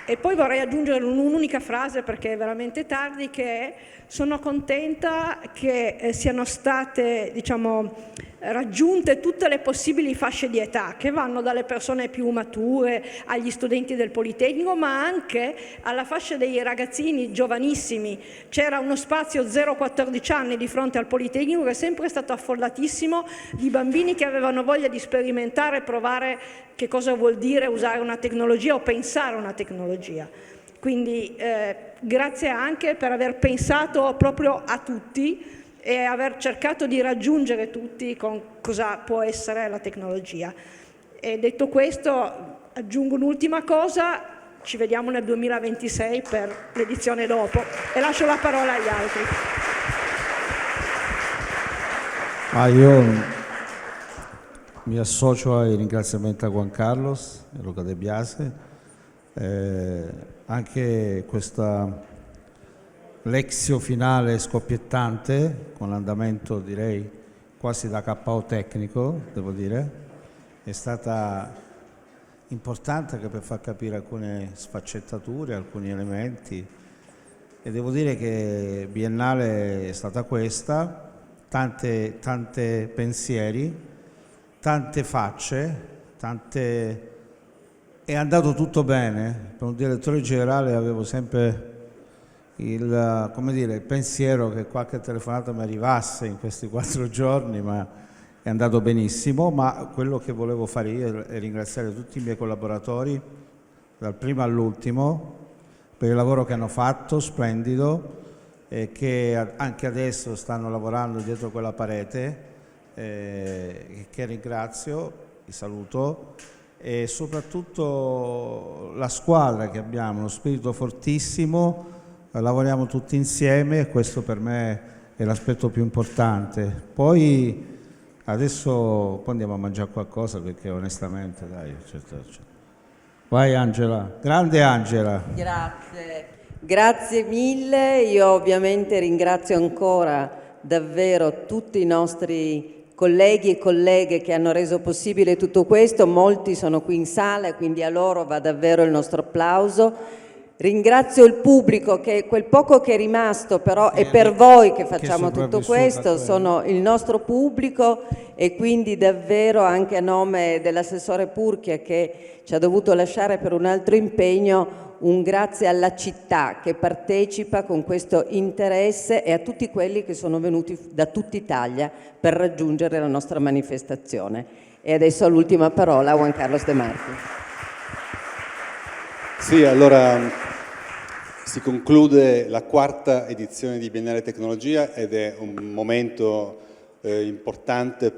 E poi vorrei aggiungere un'unica frase, perché è veramente tardi, che sono contenta che siano state, raggiunte tutte le possibili fasce di età, che vanno dalle persone più mature agli studenti del Politecnico, ma anche alla fascia dei ragazzini giovanissimi. C'era uno spazio 0-14 anni di fronte al Politecnico che è sempre stato affollatissimo di bambini che avevano voglia di sperimentare e provare che cosa vuol dire usare una tecnologia o pensare una tecnologia. Quindi grazie anche per aver pensato proprio a tutti e aver cercato di raggiungere tutti con cosa può essere la tecnologia. E detto questo, aggiungo un'ultima cosa: ci vediamo nel 2026 per l'edizione dopo, e lascio la parola agli altri. Io mi associo ai ringraziamenti a Juan Carlos e Luca De Biase. Anche questa lexio finale scoppiettante, con l'andamento direi quasi da KO tecnico, devo dire, è stata importante anche per far capire alcune sfaccettature, alcuni elementi, e devo dire che Biennale è stata questa, tante pensieri, tante facce, è andato tutto bene. Per un direttore generale avevo sempre il pensiero che qualche telefonata mi arrivasse in questi 4 giorni, ma è andato benissimo. Ma quello che volevo fare io è ringraziare tutti i miei collaboratori, dal primo all'ultimo, per il lavoro che hanno fatto, splendido, e che anche adesso stanno lavorando dietro quella parete, che ringrazio, vi saluto, e soprattutto la squadra che abbiamo, uno spirito fortissimo, lavoriamo tutti insieme, e questo per me è l'aspetto più importante. Poi adesso andiamo a mangiare qualcosa, perché onestamente dai, certo. Vai Angela, grande Angela. Grazie mille. Io ovviamente ringrazio ancora davvero tutti i nostri colleghi e colleghe che hanno reso possibile tutto questo. Molti sono qui in sala, quindi a loro va davvero il nostro applauso. Ringrazio il pubblico, che quel poco che è rimasto però è per voi che facciamo tutto questo, sono il nostro pubblico, e quindi davvero anche a nome dell'assessore Purchia, che ci ha dovuto lasciare per un altro impegno, un grazie alla città che partecipa con questo interesse, e a tutti quelli che sono venuti da tutta Italia per raggiungere la nostra manifestazione. E adesso l'ultima parola a Juan Carlos De Martin. Sì, allora si conclude la 4ª edizione di Biennale Tecnologia, ed è un momento importante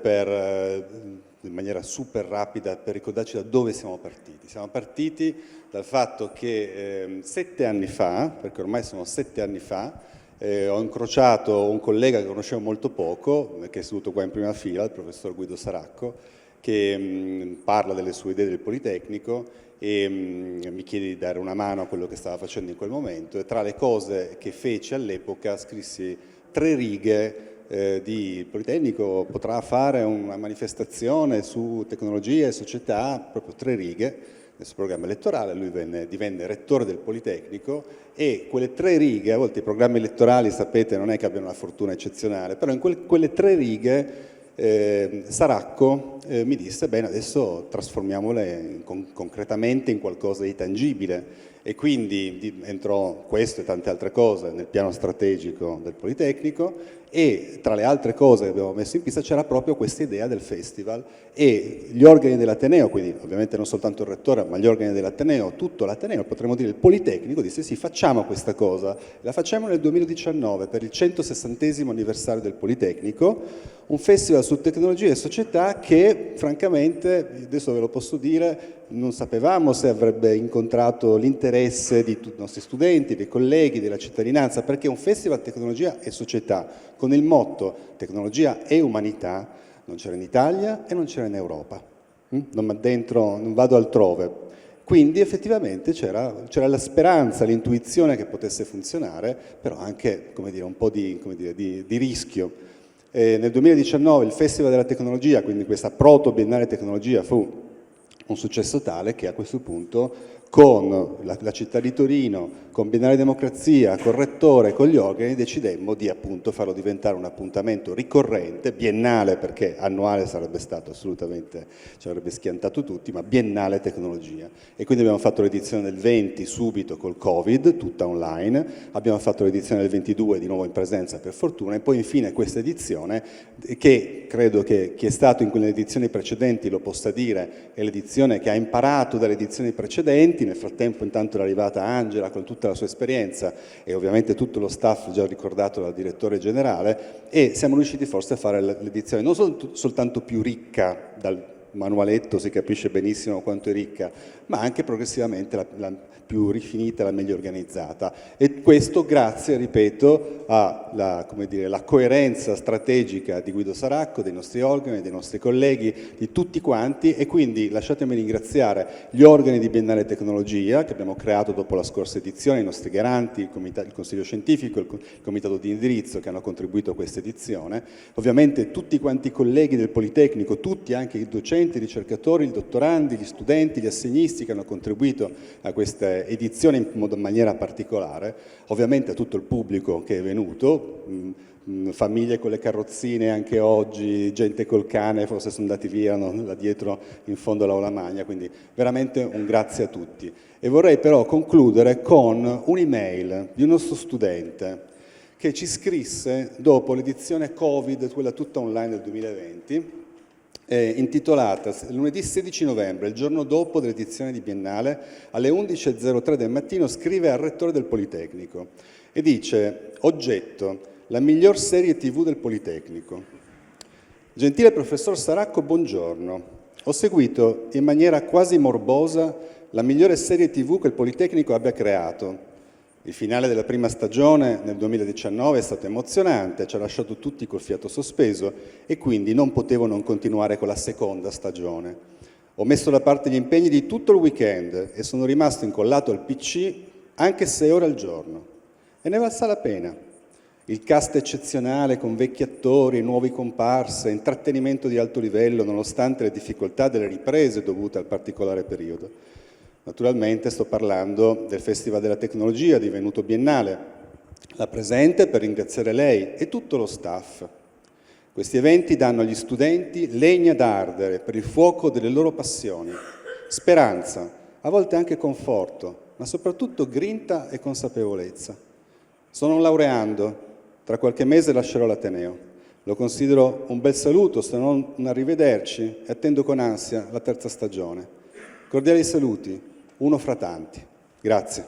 in maniera super rapida, per ricordarci da dove siamo partiti. Siamo partiti dal fatto che 7 anni fa, perché ormai sono 7 anni fa, ho incrociato un collega che conoscevo molto poco, che è seduto qua in prima fila, il professor Guido Saracco, che parla delle sue idee del Politecnico e mi chiede di dare una mano a quello che stava facendo in quel momento, e tra le cose che feci all'epoca scrissi 3 righe di Politecnico potrà fare una manifestazione su tecnologia e società, proprio 3 righe, nel suo programma elettorale. Lui divenne rettore del Politecnico, e quelle 3 righe, a volte i programmi elettorali, sapete, non è che abbiano una fortuna eccezionale, però in quelle 3 righe Saracco mi disse: bene, adesso trasformiamole concretamente in qualcosa di tangibile, e quindi entrò questo e tante altre cose nel piano strategico del Politecnico. E tra le altre cose che abbiamo messo in pista c'era proprio questa idea del festival, e gli organi dell'Ateneo, quindi ovviamente non soltanto il rettore, ma gli organi dell'Ateneo, tutto l'Ateneo, potremmo dire il Politecnico, disse sì, facciamo questa cosa. La facciamo nel 2019 per il 160° anniversario del Politecnico, un festival su tecnologia e società che francamente, adesso ve lo posso dire, non sapevamo se avrebbe incontrato l'interesse di tutti i nostri studenti, dei colleghi, della cittadinanza, perché un festival tecnologia e società con il motto tecnologia e umanità non c'era in Italia e non c'era in Europa. Non vado altrove. Quindi effettivamente c'era la speranza, l'intuizione che potesse funzionare, però anche, come dire, un po' di rischio. Nel 2019 il Festival della Tecnologia, quindi questa proto-biennale tecnologia, fu un successo tale che a questo punto con la città di Torino, con Biennale Democrazia, col Rettore, con gli organi, decidemmo di appunto farlo diventare un appuntamento ricorrente, biennale perché annuale sarebbe stato assolutamente, ci avrebbe schiantato tutti, ma biennale tecnologia. E quindi abbiamo fatto l'edizione del 20 subito col Covid, tutta online, abbiamo fatto l'edizione del 22 di nuovo in presenza per fortuna, e poi infine questa edizione che credo che chi è stato in quelle edizioni precedenti lo possa dire, è l'edizione che ha imparato dalle edizioni precedenti. Nel frattempo intanto era arrivata Angela con tutta la sua esperienza e ovviamente tutto lo staff già ricordato dal direttore generale, e siamo riusciti forse a fare l'edizione non soltanto più ricca, dal manualetto si capisce benissimo quanto è ricca, ma anche progressivamente la più rifinita, la meglio organizzata. E questo grazie, ripeto, alla coerenza strategica di Guido Saracco, dei nostri organi, dei nostri colleghi, di tutti quanti, e quindi lasciatemi ringraziare gli organi di Biennale Tecnologia che abbiamo creato dopo la scorsa edizione, i nostri garanti, il Consiglio Scientifico, il Comitato di Indirizzo che hanno contribuito a questa edizione, ovviamente tutti quanti i colleghi del Politecnico, tutti anche i docenti, i ricercatori, i dottorandi, gli studenti, gli assegnisti che hanno contribuito a questa edizione in maniera particolare, ovviamente a tutto il pubblico che è venuto, famiglie con le carrozzine anche oggi, gente col cane, forse sono andati via, là dietro in fondo all'aula magna, quindi veramente un grazie a tutti. E vorrei però concludere con un'email di un nostro studente che ci scrisse dopo l'edizione Covid, quella tutta online del 2020, intitolata lunedì 16 novembre, il giorno dopo dell'edizione di Biennale, alle 11.03 del mattino, scrive al rettore del Politecnico e dice: oggetto, la miglior serie TV del Politecnico. Gentile professor Saracco, buongiorno. Ho seguito in maniera quasi morbosa la migliore serie TV che il Politecnico abbia creato. Il finale della prima stagione nel 2019 è stato emozionante, ci ha lasciato tutti col fiato sospeso e quindi non potevo non continuare con la seconda stagione. Ho messo da parte gli impegni di tutto il weekend e sono rimasto incollato al PC anche 6 ore al giorno. E ne valsa la pena. Il cast eccezionale con vecchi attori, nuovi comparse, intrattenimento di alto livello nonostante le difficoltà delle riprese dovute al particolare periodo. Naturalmente sto parlando del Festival della Tecnologia divenuto biennale. La presente per ringraziare lei e tutto lo staff. Questi eventi danno agli studenti legna da ardere per il fuoco delle loro passioni, speranza, a volte anche conforto, ma soprattutto grinta e consapevolezza. Sono un laureando, tra qualche mese lascerò l'Ateneo. Lo considero un bel saluto, se non un arrivederci, e attendo con ansia la terza stagione. Cordiali saluti. Uno fra tanti. Grazie.